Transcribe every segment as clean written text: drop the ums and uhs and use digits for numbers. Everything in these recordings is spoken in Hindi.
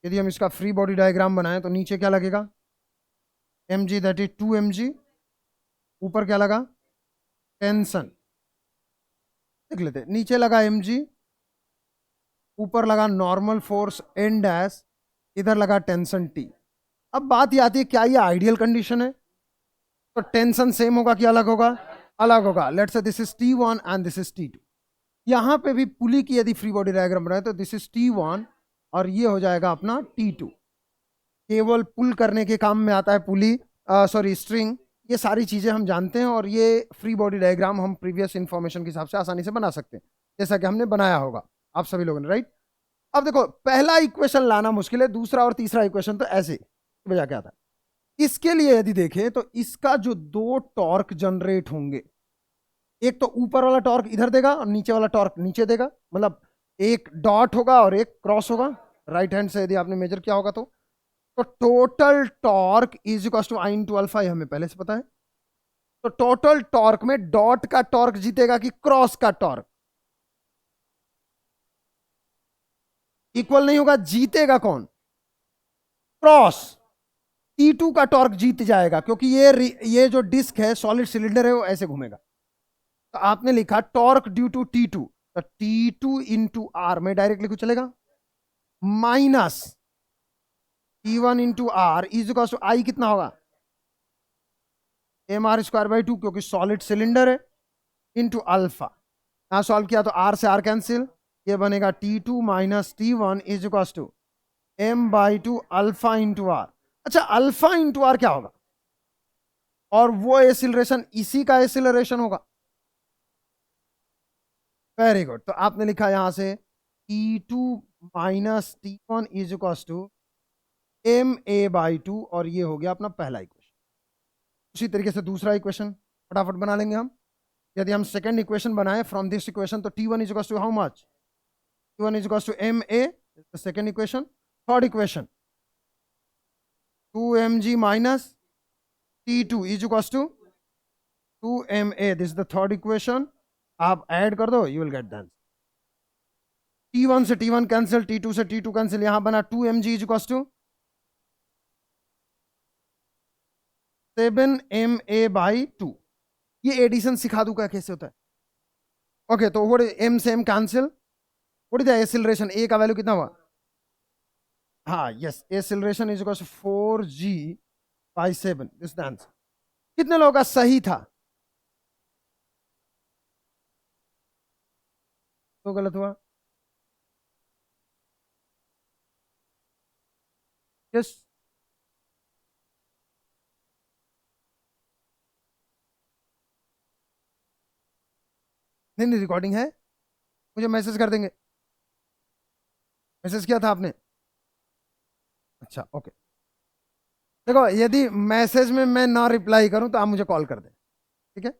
यदि हम इसका फ्री बॉडी डायग्राम बनाएं तो नीचे क्या लगेगा, mg दैट इज 2 mg, ऊपर क्या लगा, टेंशन, देख लेते हैं। नीचे लगा mg, ऊपर लगा नॉर्मल फोर्स n डैश, इधर लगा टेंशन t। अब बात ये आती है क्या ये आइडियल कंडीशन है, तो टेंशन सेम होगा कि अलग होगा, अलग होगा। Let's say this is T1 and this is T2। यहां पे भी पुली की यदि फ्री बॉडी डायग्राम बनाए तो दिस इज T1 और ये हो जाएगा अपना T2। केवल पुल करने के काम में आता है पुली, सॉरी स्ट्रिंग, ये सारी चीजें हम जानते हैं और ये फ्री बॉडी डायग्राम हम प्रीवियस इंफॉर्मेशन के हिसाब से आसानी से बना सकते हैं, जैसा कि हमने बनाया होगा आप सभी लोगों ने, राइट। अब देखो पहला इक्वेशन लाना मुश्किल है, दूसरा और तीसरा इक्वेशन तो ऐसे वजह क्या था। इसके लिए यदि देखें तो इसका जो दो टॉर्क जनरेट होंगे, एक तो ऊपर वाला टॉर्क इधर देगा और नीचे वाला टॉर्क नीचे देगा, मतलब एक डॉट होगा और एक क्रॉस होगा, राइट हैंड से यदि आपने मेजर किया होगा तो total torque is equal to I into alpha, हमें पहले से पता है। तो टोटल टॉर्क में डॉट का टॉर्क जीतेगा कि क्रॉस का टॉर्क, इक्वल नहीं होगा, जीतेगा कौन, क्रॉस। T2 का टॉर्क जीत जाएगा क्योंकि ये जो डिस्क है सॉलिड सिलेंडर है वो ऐसे घूमेगा। तो आपने लिखा टॉर्क ड्यू टू T2, तो T2 इंटू आर में डायरेक्ट लिखो चलेगा, minus T1 into R is equal to I कितना होगा, mr²/2 क्योंकि सॉलिड सिलेंडर है, इंटू अल्फा। यहां सॉल्व किया तो आर से आर कैंसिल, ये बनेगा T2 minus T1 is equal to m/2 alpha into R. अच्छा अल्फा इंटू आर क्या होगा, और वो एसिलरेशन इसी का एसिलरेशन होगा। वेरी गुड, तो आपने लिखा यहां से T2 minus T1 is equal to ma/2 और ये हो गया अपना पहला इक्वेशन। उसी तरीके से दूसरा इक्वेशन फटाफट बना लेंगे हम। यदि हम सेकंड इक्वेशन बनाए फ्रॉम दिस इक्वेशन तो T1 is equal to how much, T1 is equal to ma, second equation. Third equation 2mg minus T2 is equal to 2ma, this is the third equation. आप ऐड कर दो, you will get that. T1 से T1 कैंसिल, T2 से T2 कैंसिल, यहां बना 2mg is equal to 7ma/2। ये एडिशन सिखा दूंगा कैसे होता है। ओके तो व्हाट m से m cancel, what is the acceleration, a का वैल्यू कितना हुआ, हाँ yes, acceleration is equal to 4g/7, this the answer. कितने लोगों का सही था, तो गलत हुआ, यस। नहीं नहीं रिकॉर्डिंग है, मुझे मैसेज कर देंगे, मैसेज किया था आपने, अच्छा ओके। देखो यदि मैसेज में मैं ना रिप्लाई करूं तो आप मुझे कॉल कर दें, ठीक है।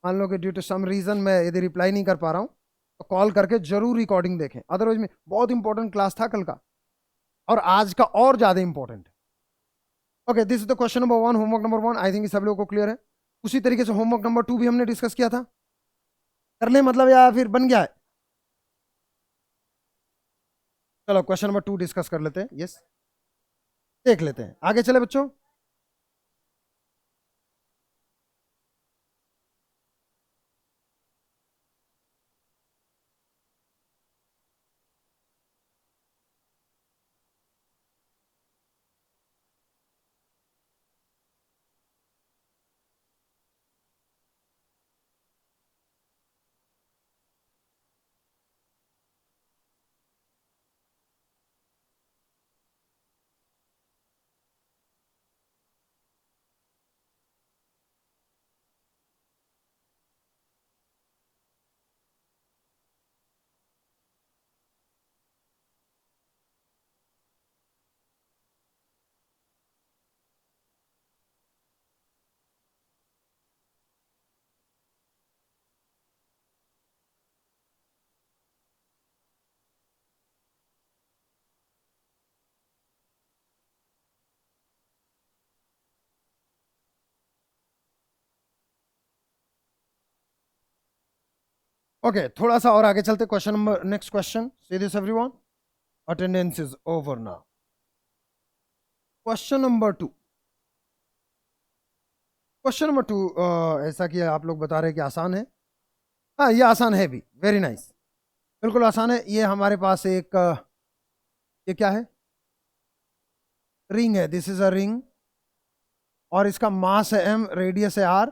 मान लो कि ड्यू टू सम रीजन मैं यदि रिप्लाई नहीं कर पा रहा हूं तो कॉल करके जरूर रिकॉर्डिंग देखें, अदरवाइज में बहुत इंपॉर्टेंट क्लास था कल का और आज का और ज्यादा इंपॉर्टेंट है। Okay this is the question number 1, homework number 1, I think सब लोगों को क्लियर है। उसी तरीके से होमवर्क नंबर 2 भी हमने डिस्कस किया था, कर ले मतलब या फिर बन गया है। चलो क्वेश्चन नंबर 2 डिस्कस कर लेते हैं, यस देख लेते हैं, आगे चले बच्चों। ओके थोड़ा सा और आगे चलते, question number next question, see this everyone, attendance is over now. Question number 2, question number 2, ऐसा कि आप लोग बता रहे हैं कि आसान है। हाँ, ये आसान है भी, वेरी नाइस, बिल्कुल आसान है। ये हमारे पास एक ये क्या है, रिंग है, दिस इज अ रिंग, और इसका मास है m, रेडियस है r,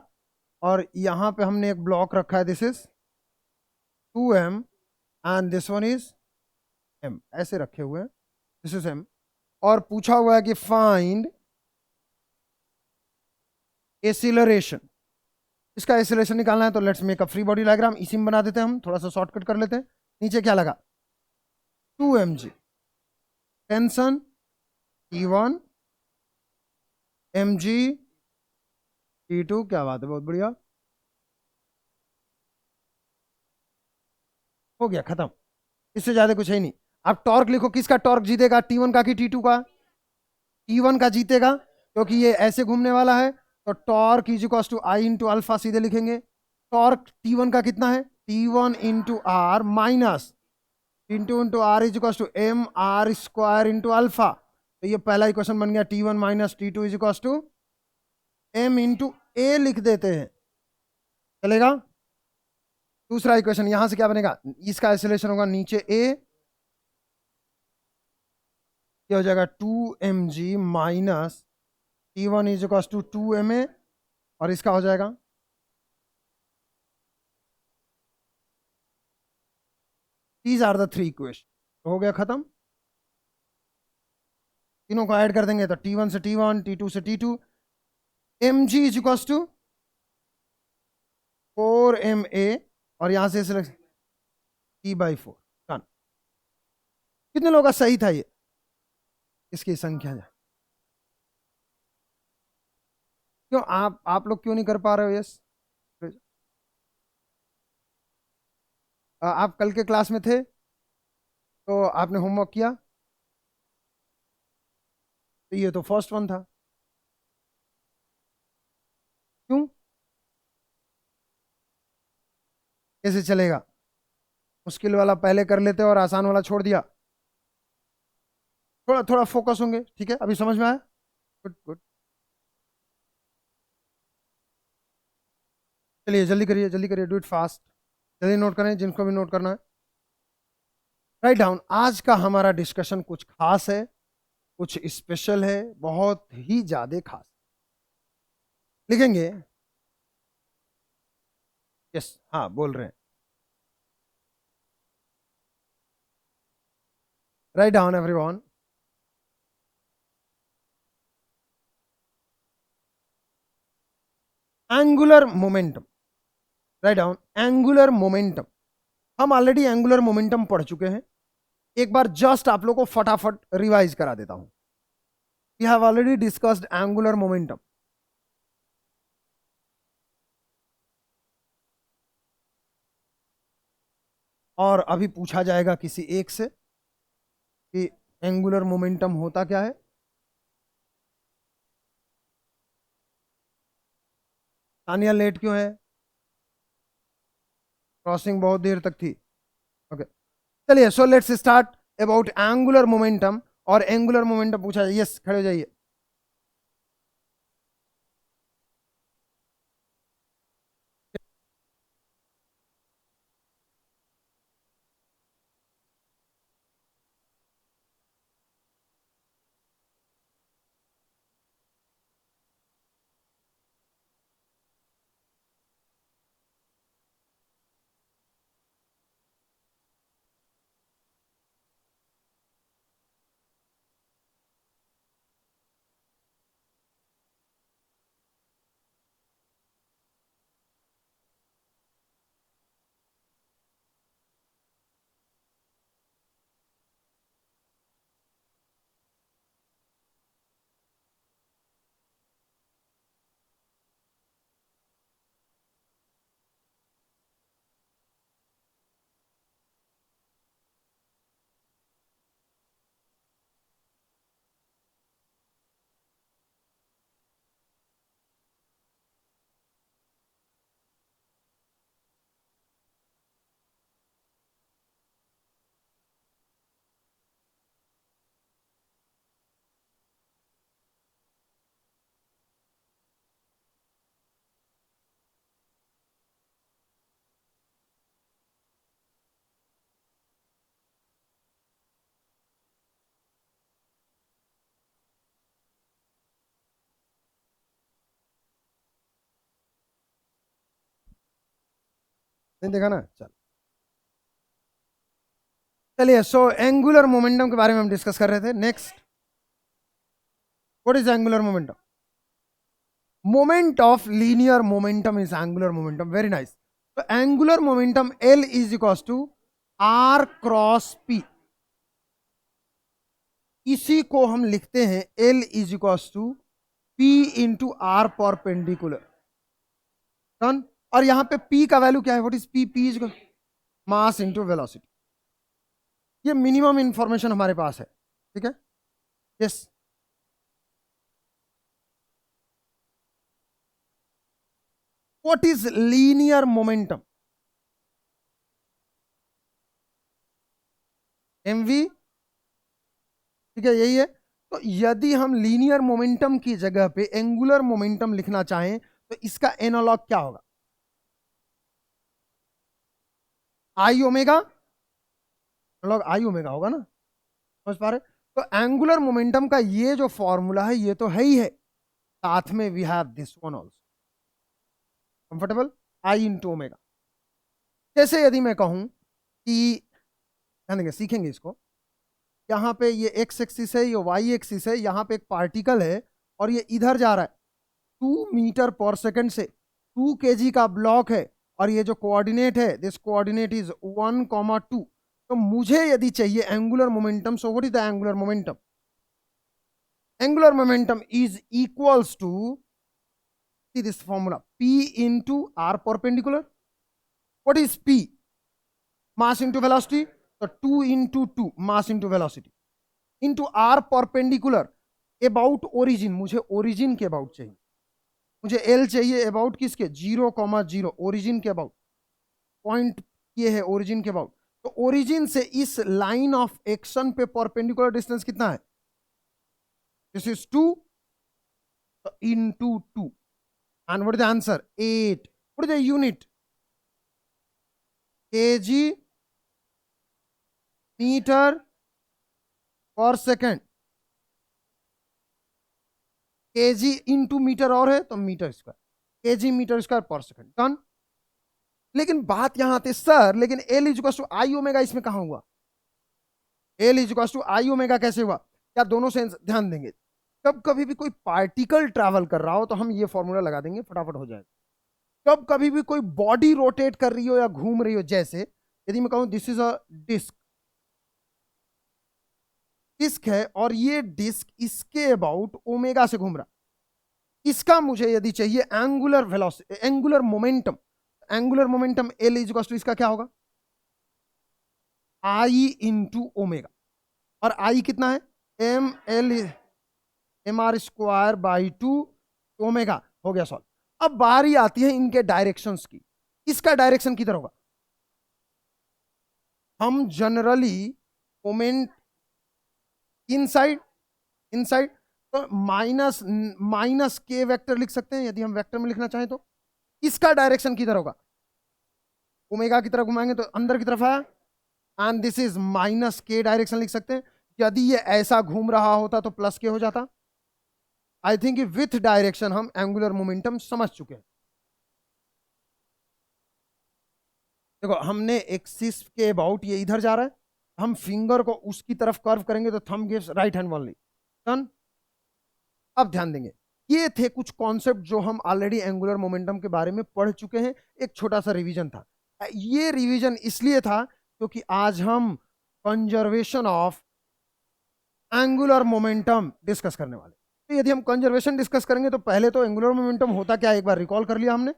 और यहां पे हमने एक ब्लॉक रखा है, this is 2m, and this one is m, ऐसे रखे हुए हैं, दिस इज m, और पूछा हुआ है कि फाइंड एसिलरेशन। इसका एसिलेशन निकालना है, तो let's make a free body diagram, इसी में बना देते हैं, हम थोड़ा सा शॉर्टकट कर लेते हैं। नीचे क्या लगा, 2mg, tension T1, mg T2, क्या बात है, बहुत बढ़िया, हो गया खत्म, इससे ज्यादा कुछ है ही नहीं। अब टॉर्क लिखो, किसका टॉर्क जीतेगा, T1 का कि T2 का, T1 का जीतेगा, क्योंकि ये ऐसे घूमने वाला है, तो torque is equal to I into alpha, सीधे लिखेंगे। टॉर्क T1 का कितना है, T1 into R minus into into R is equal to M R square into alpha. तो ये पहला इक्वेशन बन गया, T1 minus T2 is equal to M into A, लिख देते हैं, चलेगा। दूसरा इक्वेशन यहां से क्या बनेगा, इसका एसिलेशन होगा नीचे ए, ये हो जाएगा 2mg minus T1 is equal to 2ma, और इसका हो जाएगा, these are the three equation, हो गया खत्म। तीनों को ऐड कर देंगे तो T1 से T1, T2 से T2, mg is equal to 4ma, और यहां से T/4, डन। कितने लोगों का सही था ये, इसकी संख्या है। क्यों आप लोग क्यों नहीं कर पा रहे हो, यस। आप कल के क्लास में थे, तो आपने होमवर्क किया, तो ये तो फर्स्ट वन था, क्यों, कैसे चलेगा, मुश्किल वाला पहले कर लेते और आसान वाला छोड़ दिया। थोड़ा थोड़ा फोकस होंगे, ठीक है, अभी समझ में आया, गुड गुड। चलिए जल्दी करिए, डू इट फास्ट, जल्दी नोट करें जिनको भी नोट करना है, राइट डाउन। आज का हमारा डिस्कशन कुछ खास है, कुछ स्पेशल है, बहुत ही ज्यादा खास, लिखेंगे, यस, हाँ बोल रहे हैं, write down everyone. Angular momentum, write down, angular momentum, हम ऑलरेडी एंगुलर मोमेंटम पढ़ चुके हैं, एक बार जस्ट आप लोग को फटाफट रिवाइज करा देता हूं। We have already discussed angular momentum, और अभी पूछा जाएगा किसी एक से कि एंगुलर मोमेंटम होता क्या है। तानिया लेट क्यों है, क्रॉसिंग बहुत देर तक थी, ओके। चलिए, so let's start about angular momentum, और एंगुलर मोमेंटम पूछा जाए, यस खड़े हो जाइए। नहीं देखा ना, चल चलिए। सो एंगुलर मोमेंटम के बारे में हम डिस्कस कर रहे थे। Next, what is angular momentum? Moment of linear momentum is angular momentum. Very nice. तो angular momentum L is equal to R cross P। इसी को हम लिखते हैं L is equal to P into R perpendicular. Done. और यहां पे P का वैल्यू क्या है? What is P? P is mass into velocity. ये मिनिमम इंफॉर्मेशन हमारे पास है, ठीक है। Yes, what is linear momentum? mv, ठीक है, यही है। तो यदि हम लीनियर मोमेंटम की जगह पे एंगुलर मोमेंटम लिखना चाहें तो इसका एनालॉग क्या होगा? आई ओमेगा, एनालॉग आई ओमेगा होगा ना, समझ पा रहे? तो एंगुलर मोमेंटम का ये जो फॉर्मूला है ये तो है ही है, साथ में we have this one also, comfortable, I into omega. जैसे यदि मैं कहूं कि, ध्यान देंगे, सीखेंगे इसको, यहाँ पे ये एक्स एक्सिस है, ये वाई एक्सिस है, यहाँ पे एक पार्टिकल है और ये इधर जा रहा है 2 मीटर पर सेकंड से, 2 kg का ब्लॉक है और ये जो कोऑर्डिनेट है, दिस कोऑर्डिनेट इज 1,2। तो मुझे यदि चाहिए angular momentum, so what is the angular momentum? Angular momentum is equals to, see this formula, P into R perpendicular. What is P? Mass into velocity. तो 2 into 2 mass into velocity into R perpendicular about origin. मुझे ओरिजिन के अबाउट चाहिए, मुझे L चाहिए अबाउट किसके? 0,0, ओरिजिन के अबाउट। पॉइंट ये है ओरिजिन के अबाउट। तो ओरिजिन से इस लाइन ऑफ एक्शन पे परपेंडिकुलर डिस्टेंस कितना है? This is 2 into 2 and what is the answer? 8। What is the unit? kg metre per second. kg into metre और है तो metre square, kg metre square per second. Done. लेकिन बात यहां आती है, सर लेकिन L is to I omega इसमें कहां हुआ? L is to I omega कैसे हुआ? क्या दोनों से ध्यान देंगे, कब कभी भी कोई पार्टिकल ट्रैवल कर रहा हो तो हम ये फॉर्मूला लगा देंगे, फटाफट हो जाएगा। कब कभी भी कोई बॉडी रोटेट कर रही हो या घूम रही हो, जैसे यदि मैं कहूं this is a disc, disc है और ये डिस्क इसके अबाउट ओमेगा से घूम रहा, इसका मुझे यदि चाहिए angular velocity, angular momentum, angular momentum L is to इसका क्या होगा? I into omega. और आई कितना है? mr square by 2 omega. हो गया सॉल्व। अब बारी आती है इनके डायरेक्शंस की। इसका डायरेक्शन किधर होगा? हम जनरली मोमेंट इनसाइड, इनसाइड, तो माइनस के वेक्टर लिख सकते हैं यदि हम वेक्टर में लिखना चाहें तो। इसका डायरेक्शन किधर होगा? ओमेगा की तरफ घुमाएंगे तो अंदर की तरफ है, एंड दिस इज माइनस के डायरेक्शन लिख सकते हैं। यदि ये ऐसा घूम रहा होता तो प्लस के हो जाता। आई थिंक विथ डायरेक्शन हम एंगुलर मोमेंटम समझ चुके हैं। देखो, हमने एक्सिस के अबाउट ये इधर जा रहा है, हम फिंगर को उसकी तरफ कर्व करेंगे तो thumb gives right hand only. Done. अब ध्यान देंगे, ये थे कुछ कॉन्सेप्ट जो हम ऑलरेडी एंगुलर मोमेंटम के बारे में पढ़ चुके हैं। एक छोटा सा रिवीजन था। ये रिवीजन इसलिए था क्योंकि आज हम conservation of angular momentum discuss करने वाले। तो यदि हम कंजर्वेशन डिस्कस करेंगे तो पहले तो एंगुलर मोमेंटम होता क्या है एक बार रिकॉल कर लिया हमने।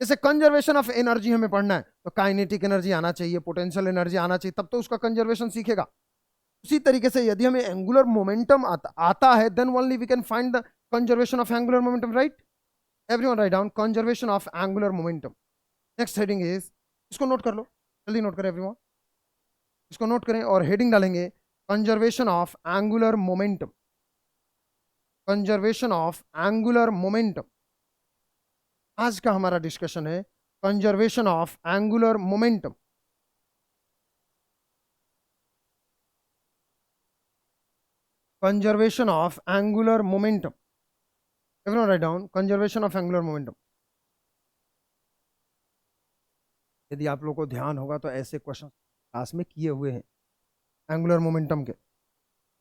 जैसे कंजर्वेशन ऑफ एनर्जी हमें पढ़ना है तो काइनेटिक एनर्जी आना चाहिए, पोटेंशियल एनर्जी आना चाहिए, तब तो उसका कंजर्वेशन सीखेगा। उसी तरीके से यदि हमें एंगुलर मोमेंटम आता है, then only we can find the conservation of angular momentum, right? Everyone write down conservation of angular momentum. Next heading is, इसको नोट कर लो, जल्दी नोट करें एवरीवन, इसको नोट करें और हेडिंग डालेंगे conservation of angular momentum, conservation of angular momentum. आज का हमारा डिस्कशन है conservation of angular momentum. conservation of angular momentum. Everyone write down conservation of angular momentum. यदि आप लोगों को ध्यान होगा तो ऐसे क्वेश्चन क्लास में किए हुए हैं एंगुलर मोमेंटम के,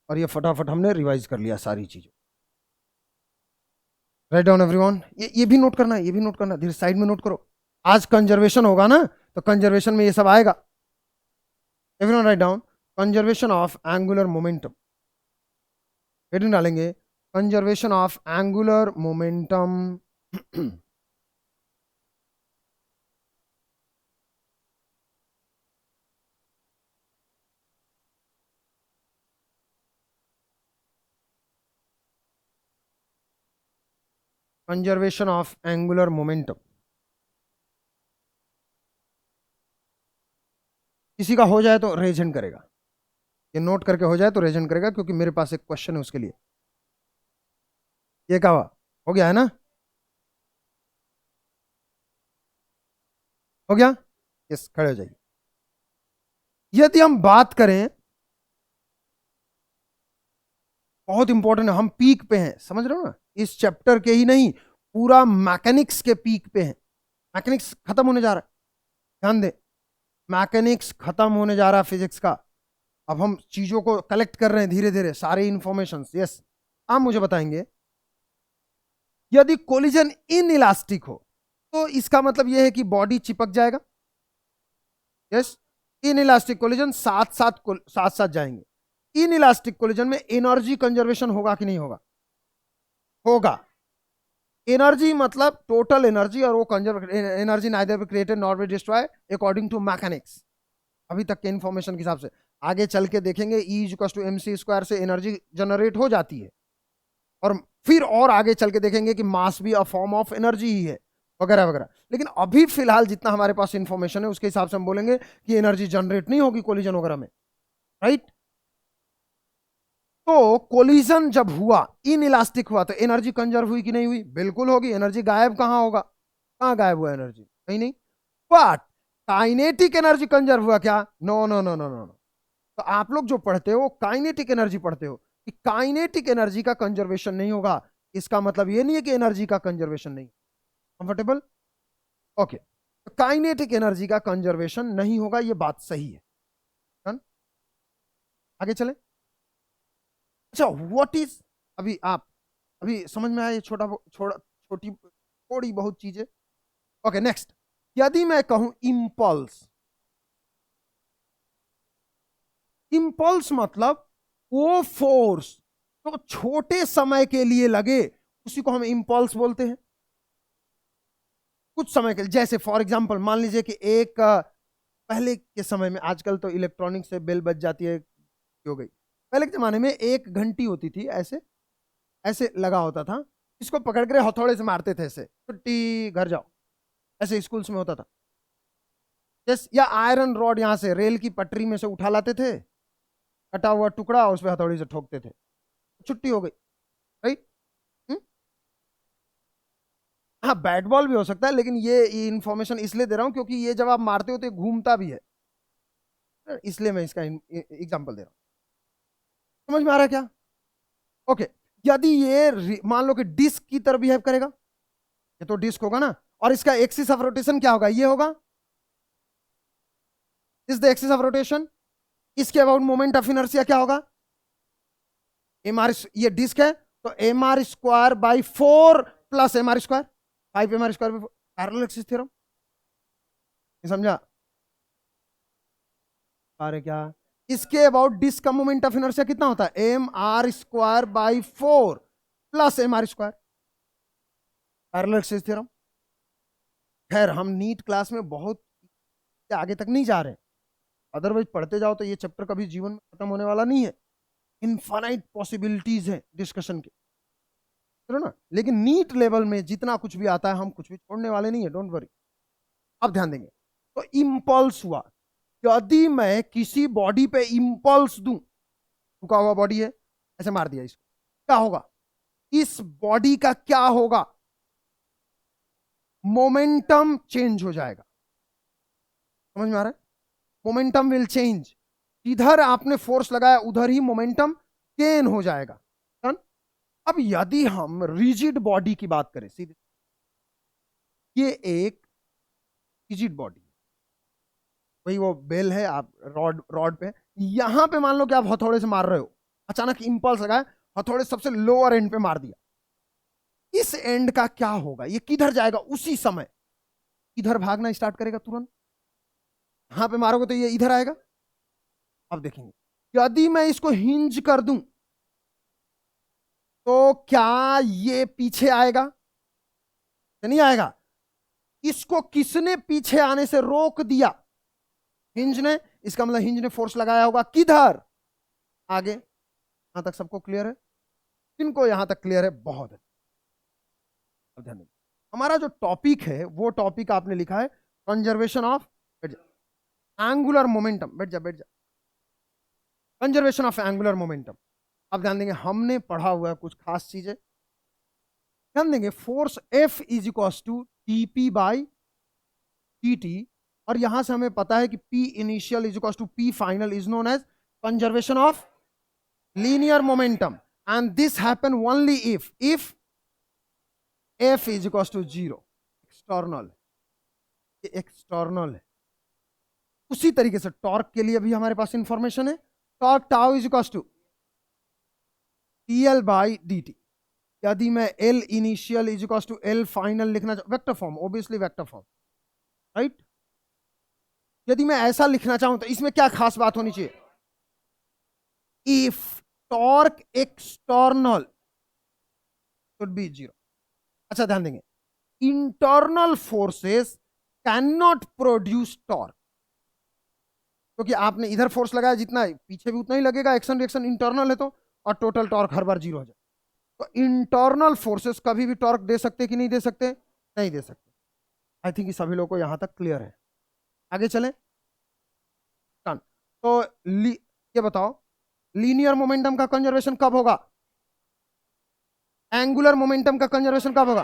और ये फटाफट हमने रिवाइज कर लिया सारी चीजों। राइट डाउन एवरीवन, ये भी नोट करना है, ये भी नोट करना, धीरे साइड में नोट करो। आज कंजर्वेशन होगा ना, तो कंजर्वेशन में ये सब आएगा। Everyone write down, conservation of angular momentum, heading डालेंगे conservation of angular momentum. Conservation of angular momentum, किसी का हो जाए तो रेज हैंड करेगा, ये नोट करके हो जाए तो रेज हैंड करेगा, क्योंकि मेरे पास एक क्वेश्चन है उसके लिए। ये क्या हुआ, हो गया है ना, हो गया, यस खड़े हो जाइए। यदि हम बात करें, बहुत इंपॉर्टेंट है, हम पीक पे हैं, समझ रहे हो ना, इस चैप्टर के ही नहीं, पूरा मैकेनिक्स के पीक पे हैं। मैकेनिक्स खत्म होने जा रहा है, ध्यान दे, मैकेनिक्स खत्म होने जा रहा है फिजिक्स का। अब हम चीजों को कलेक्ट कर रहे हैं धीरे धीरे, सारे इंफॉर्मेशन। यस, आप मुझे बताएंगे, यदि कोलिजन इन इलास्टिक हो तो इसका मतलब यह है कि बॉडी चिपक जाएगा। यस, इन इलास्टिक कोलिजन साथ साथ जाएंगे। इन इलास्टिक कोलिजन में एनर्जी कंजर्वेशन होगा कि नहीं होगा? होगा। एनर्जी मतलब टोटल एनर्जी, और वो conserve energy neither be created nor be destroy according to mechanics. अभी तक के इंफॉर्मेशन के हिसाब से आगे चल के देखेंगे, E=mc² से एनर्जी जनरेट हो जाती है, और फिर और आगे चल के देखेंगे कि मास भी अ फॉर्म ऑफ एनर्जी ही है, वगैरह वगैरह। लेकिन अभी फिलहाल जितना हमारे पास इंफॉर्मेशन है उसके हिसाब से हम बोलेंगे कि एनर्जी जनरेट नहीं होगी कोलिजन वगैरह में, राइट। तो कोलिजन जब हुआ, इन इलास्टिक हुआ, तो एनर्जी कंजर्व हुई कि नहीं हुई? बिल्कुल होगी। एनर्जी गायब कहां होगा? कहां गायब हुआ एनर्जी? कहीं नहीं। बट काइनेटिक एनर्जी कंजर्व हुआ क्या? No no no no no. तो आप लोग जो पढ़ते हो काइनेटिक एनर्जी पढ़ते हो, कि काइनेटिक एनर्जी का कंजर्वेशन नहीं होगा, इसका मतलब ये नहीं है कि एनर्जी का कंजर्वेशन नहीं। कंफर्टेबल? ओके, तो काइनेटिक एनर्जी का कंजर्वेशन नहीं होगा, ये बात सही है। डन? आगे चले। अच्छा, व्हाट इज, अभी समझ में आया ये थोड़ी बहुत चीजें। ओके नेक्स्ट, यदि मैं कहूं इंपल्स, इंपल्स मतलब वो फोर्स तो छोटे समय के लिए लगे, उसी को हम इंपल्स बोलते हैं। कुछ समय के लिए, जैसे फॉर एग्जांपल मान लीजिए कि एक पहले के समय में, आजकल तो इलेक्ट्रॉनिक से बेल बज जाती है, हो गई। पहले के जमाने में एक घंटी होती थी, ऐसे ऐसे लगा होता था, इसको पकड़ कर हथौड़े से मारते थे, ऐसे छुट्टी घर जाओ, ऐसे स्कूल्स में होता था। जैसे, या आयरन रॉड यहां से रेल की पटरी में से उठा लाते थे, कटा हुआ टुकड़ा, उस पर हथौड़ी से ठोकते थे, छुट्टी हो गई, राइट। हाँ, बैट बॉल भी हो सकता है, लेकिन ये इंफॉर्मेशन इसलिए दे रहा हूं क्योंकि ये जब आप मारते हो तो घूमता भी है, इसलिए मैं इसका एग्जांपल दे रहा हूं। समझ में आ रहा है क्या? ओके, यदि ये मान लो कि डिस्क की तरह बिहेव करेगा, ये तो डिस्क होगा ना, और इसका एक्सिस ऑफ रोटेशन क्या होगा? ये होगा, is the axis of rotation. इसके अबाउट मोमेंट ऑफ इनर्शिया क्या होगा? एम आर, ये डिस्क है तो mr²/4 plus mr², 5mr² parallel axis theorem, समझा? अरे क्या, इसके अबाउट डिस्क का मोमेंट ऑफ इनर्शिया कितना होता है? mr²/4 plus mr², parallel axis theorem. खैर, हम नीट क्लास में बहुत आगे तक नहीं जा रहे हैं, अदरवाइज पढ़ते जाओ तो ये चैप्टर कभी जीवन में खत्म होने वाला नहीं है। इनफाइनाइट पॉसिबिलिटीज है डिस्कशन के, चलो ना। लेकिन नीट लेवल में जितना कुछ भी आता है हम कुछ भी छोड़ने वाले नहीं है, डोंट वरी। अब ध्यान देंगे, तो इंपल्स हुआ, यदि मैं किसी बॉडी पे इंपल्स दूं, रुका हुआ बॉडी है, ऐसे मार दिया इसको, क्या होगा? इस बॉडी का क्या होगा? मोमेंटम चेंज हो जाएगा। समझ में आ रहा है? मोमेंटम विल चेंज, इधर आपने फोर्स लगाया उधर ही मोमेंटम गेन हो जाएगा। अब यदि हम रिजिड बॉडी की बात करें, सीधे ये एक रिजिड बॉडी, वही वो बेल है, आप रॉड रॉड पे, यहां पे मान लो कि आप हथौड़े से मार रहे हो, अचानक इंपल्स लगाया, हथौड़े सबसे लोअर एंड पे मार दिया, इस एंड का क्या होगा, ये किधर जाएगा उसी समय, इधर भागना स्टार्ट करेगा तुरंत, यहां पे मारोगे तो ये इधर आएगा। अब देखेंगे यदि मैं इसको हिंज कर दूं तो क्या ये पीछे आएगा, नहीं आएगा। इसको किसने पीछे आने से रोक दिया, हिंज ने, इसका मतलब हिंज ने फोर्स लगाया होगा किधर, आगे। यहां तक सबको क्लियर है, किनको यहां तक क्लियर है, बहुत है। अब ध्यान दें, हमारा जो टॉपिक है वो टॉपिक आपने लिखा है कंजर्वेशन ऑफ एंगुलर मोमेंटम, बैठ जा बैठ जा, कंजर्वेशन ऑफ एंगुलर मोमेंटम। अब ध्यान देंगे हमने पढ़ा हुआ है कुछ खास चीजें, ध्यान देंगे force F is equal to TP by TT, और यहां से हमें पता है कि P initial is equal to P final is known as conservation of linear momentum, and this happen only if F is equal to 0, external, external है। उसी तरीके से टॉर्क के लिए भी हमारे पास इंफॉर्मेशन है, torque tau is equal to TL by DT। यदि मैं L initial is equal to L final लिखना, vector form, obviously vector form, right. यदि मैं ऐसा लिखना चाहूं तो इसमें क्या खास बात होनी चाहिए, if torque external should be 0। अच्छा ध्यान देंगे, internal forces can not produce torque, क्योंकि आपने इधर फोर्स लगाया जितना पीछे भी उतना ही लगेगा, एक्शन रिएक्शन इंटरनल है तो, और टोटल टॉर्क हर बार 0 हो जाए। तो इंटरनल फोर्सेस कभी भी टॉर्क दे सकते कि नहीं दे सकते, नहीं दे सकते। आई थिंक सभी लोगों को यहां तक क्लियर है, आगे चलें। डन। तो ये बताओ लीनियर मोमेंटम का कंजर्वेशन कब होगा, एंगुलर मोमेंटम का कंजर्वेशन कब होगा,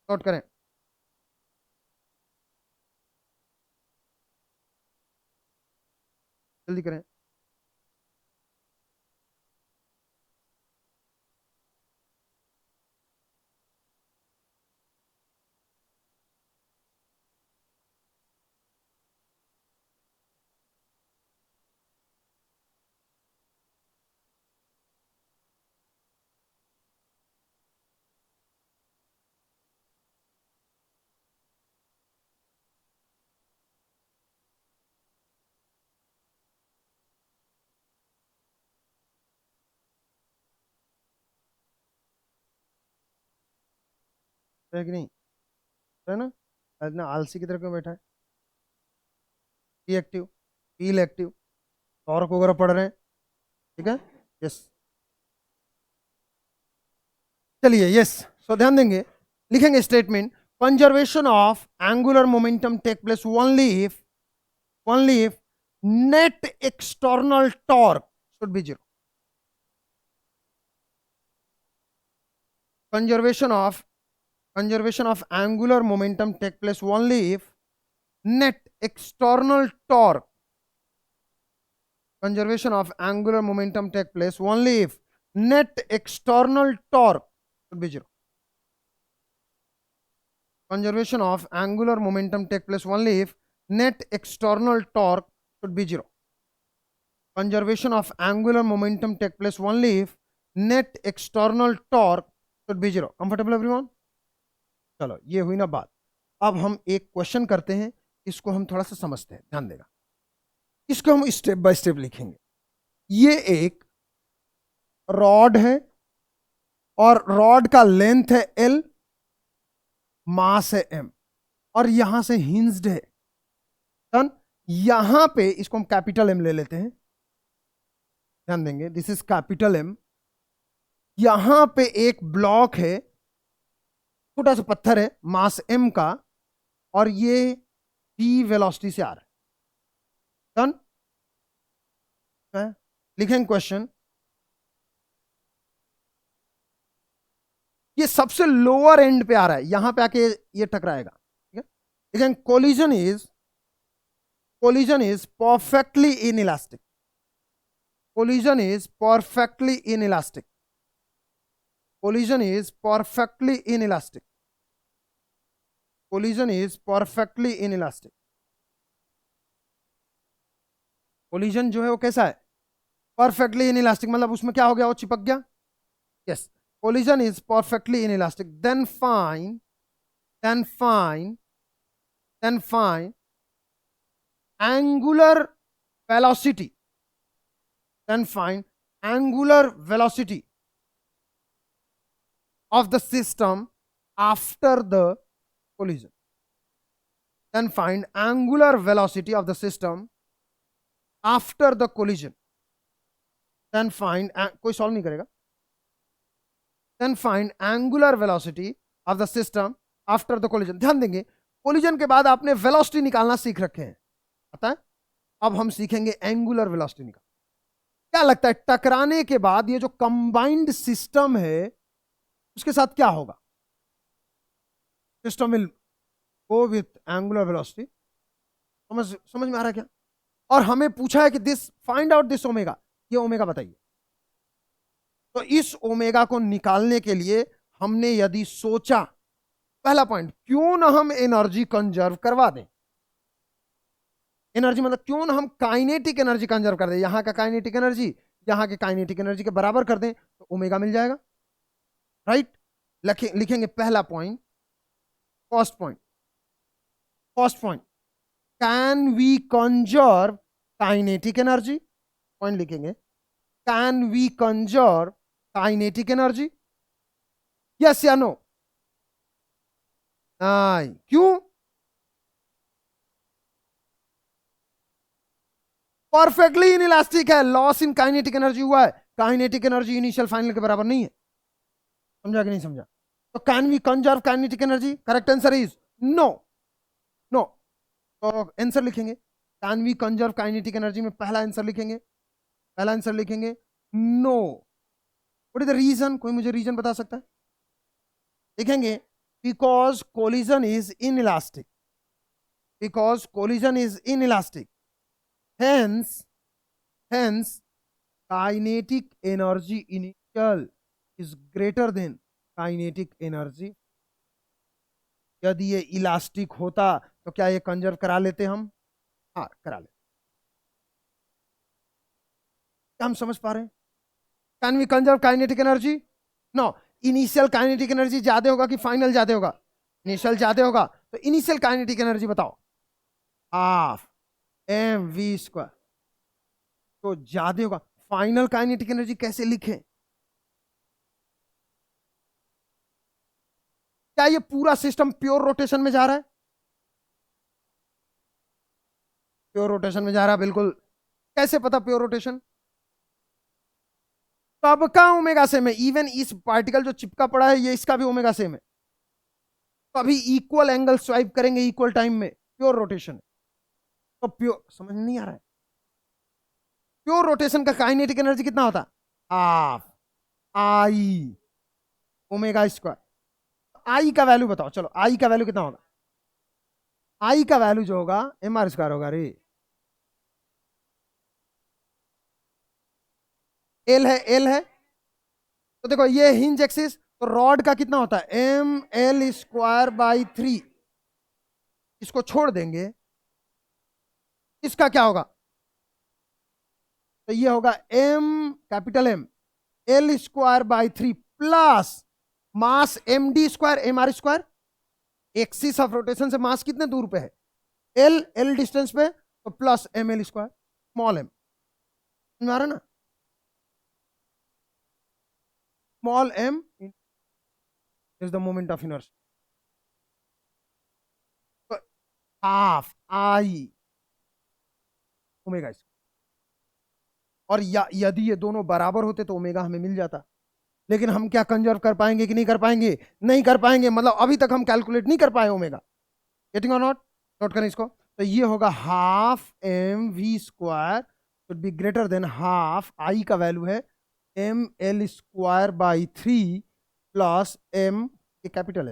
नोट करें। जल्दी करें। है कि नहीं, है ना, इतना आलसी की तरह क्यों बैठा है, P active, feel active, torque वगैरह पढ़ रहे हैं, ठीक है, यस। चलिए यस, सो ध्यान देंगे, लिखेंगे statement, conservation of angular momentum take place only if net external torque should be 0। conservation of angular momentum take place only if net external torque, conservation of angular momentum take place only if net external torque should be 0। conservation of angular momentum take place only if net external torque should be 0। conservation of angular momentum take place only if net external torque should be 0। comfortable everyone? चलो ये हुई ना बात, अब हम एक क्वेश्चन करते हैं, इसको हम थोड़ा सा समझते हैं, ध्यान देगा, इसको हम स्टेप बाय स्टेप लिखेंगे। ये एक रॉड है और रॉड का लेंथ है L, मास है M, और यहां से हिंज्ड है, डन। यहां पे इसको हम कैपिटल M ले लेते हैं, ध्यान देंगे, दिस इज कैपिटल M। यहां पे एक ब्लॉक है, छोटा सा पत्थर है मास M का, और ये v वेलोसिटी से आ रहा है, डन। लिखेंगे क्वेश्चन, ये सबसे लोअर एंड पे आ रहा है, यहां पे आके ये टकराएगा, ठीक है। लेकिन collision is perfectly inelastic, collision is perfectly inelastic, collision is perfectly inelastic, collision is perfectly inelastic. Collision जो है वो कैसा है, परफेक्टली इनइलास्टिक, मतलब उसमें क्या हो गया, वो चिपक गया। Yes, collision is perfectly inelastic. Then fine then fine angular velocity, then find angular velocity of the system after the collision. Then find angular velocity of the system after the collision. Then find, कोई सॉल्व नहीं करेगा। Then find angular velocity of the system after the collision. ध्यान देंगे, कोलिजन के बाद आपने वेलोसिटी निकालना सीख रखे हैं, पता है। अब हम सीखेंगे एंगुलर वेलोसिटी निकाल। क्या लगता है टकराने के बाद ये जो कंबाइंड सिस्टम है उसके साथ क्या होगा, system will go with angular velocity. समझ में आ रहा है क्या। और हमें पूछा है कि this find out this omega, ये ओमेगा बताइए। तो इस ओमेगा को निकालने के लिए हमने यदि सोचा, पहला पॉइंट, क्यों ना हम एनर्जी कंजर्व करवा दें। एनर्जी मतलब क्यों ना हम काइनेटिक एनर्जी कंजर्व कर दें, यहां का काइनेटिक एनर्जी यहां के काइनेटिक एनर्जी के बराबर कर दें तो ओमेगा मिल जाएगा, राइट। लिखेंगे पहला point, first point, can we conserve kinetic energy, point लिखेंगे, can we conserve kinetic energy, yes या नो। क्यों, परफेक्टली इनइलास्टिक है, लॉस इन काइनेटिक एनर्जी हुआ है, काइनेटिक एनर्जी इनिशियल फाइनल के बराबर नहीं है। समझा कि नहीं समझा। तो can we conserve kinetic energy, correct answer is no. No, तो आंसर लिखेंगे can we conserve kinetic energy में पहला आंसर लिखेंगे, no. What is the reason, कोई मुझे रीजन बता सकता है। लिखेंगे because collision is inelastic, hence kinetic energy initial is greater than kinetic energy। यदि ये इलास्टिक होता तो क्या ये कंजर्व करा लेते हम, हाँ करा लेते। क्या हम समझ पा रहे हैं। Can we conserve kinetic energy, no. Initial kinetic energy ज्यादा होगा कि फाइनल ज्यादा होगा, इनिशियल ज्यादा होगा। तो इनिशियल काइनेटिक एनर्जी बताओ, हाफ एम वी स्क्वायर, तो ज्यादा होगा। फाइनल काइनेटिक एनर्जी कैसे लिखें, क्या ये पूरा सिस्टम प्योर रोटेशन में जा रहा है, प्योर रोटेशन में जा रहा है, बिल्कुल। कैसे पता प्योर रोटेशन, सबका ओमेगा सेम है, इवन इस पार्टिकल जो चिपका पड़ा है ये इसका भी ओमेगा सेम है, तो अभी इक्वल एंगल स्वाइप करेंगे इक्वल टाइम में, प्योर रोटेशन। तो प्योर, समझ नहीं आ रहा है, प्योर रोटेशन का काइनेटिक एनर्जी कितना होता है, हाफ आई ओमेगा स्क्वायर। आई का वैल्यू बताओ, चलो आई का वैल्यू कितना होगा, आई का वैल्यू जो होगा एम आर स्क्वायर होगा रे, एल है। तो देखो ये हिंज एक्सिस, तो रॉड का कितना होता है एम एल स्क्वायर बाई 3, इसको छोड़ देंगे, इसका क्या होगा, तो ये होगा M capital M L square by 3 plus mass M D square M R square. Axis of rotation से मास कितने दूर पे है, एल डिस्टेंस पे, तो plus M L square small M, समझ आ रहा ना, small M is the moment of inertia, तो हाफ आई ओमेगा। और यदि ये दोनों बराबर होते तो ओमेगा हमें मिल जाता, लेकिन हम क्या कंजर्व कर पाएंगे कि नहीं कर पाएंगे, नहीं कर पाएंगे, मतलब अभी तक हम कैलकुलेट नहीं कर पाए ओमेगा। गेटिंग और नॉट, नोट करें इसको। तो ये होगा half M V square should be greater than half, I का वैल्यू है M L square by 3 plus M, capital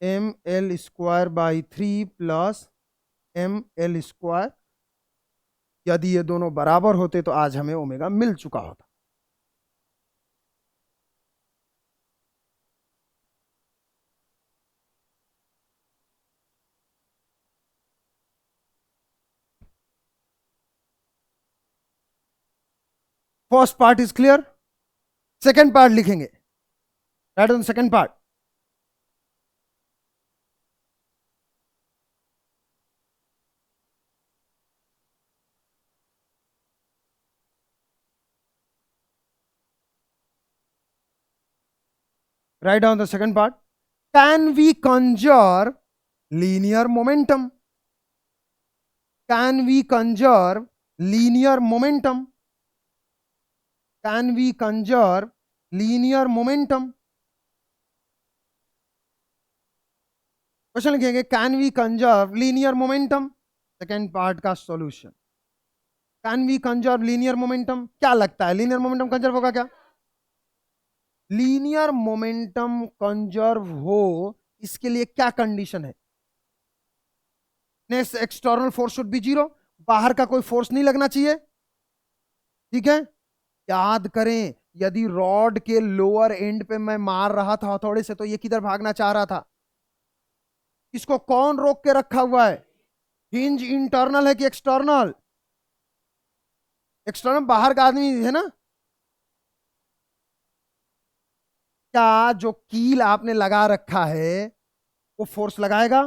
M L square by 3 plus M L square. यदि ये दोनों बराबर होते तो आज हमें ओमेगा मिल चुका होता। First part is clear. Second part लिखेंगे. Right on second part. Write down the second part. Can we conjure linear momentum? Can we conjure linear momentum? Can we conjure linear momentum? Question लिखेंगे can we conserve linear momentum. Second part का solution. Can we conserve linear momentum. क्या लगता है लीनियर मोमेंटम कंजर्व होगा क्या? लीनियर मोमेंटम कंजर्व हो इसके लिए क्या कंडीशन है? Next external force should be zero. बाहर का कोई फोर्स नहीं लगना चाहिए. ठीक है. याद करें यदि रॉड के लोअर एंड पे मैं मार रहा था हथौड़े से तो ये किधर भागना चाह रहा था? इसको कौन रोक के रखा हुआ है? हिंज इंटरनल है कि एक्सटर्नल? एक्सटर्नल बाहर का आदमी है ना. क्या जो कील आपने लगा रखा है वो फोर्स लगाएगा?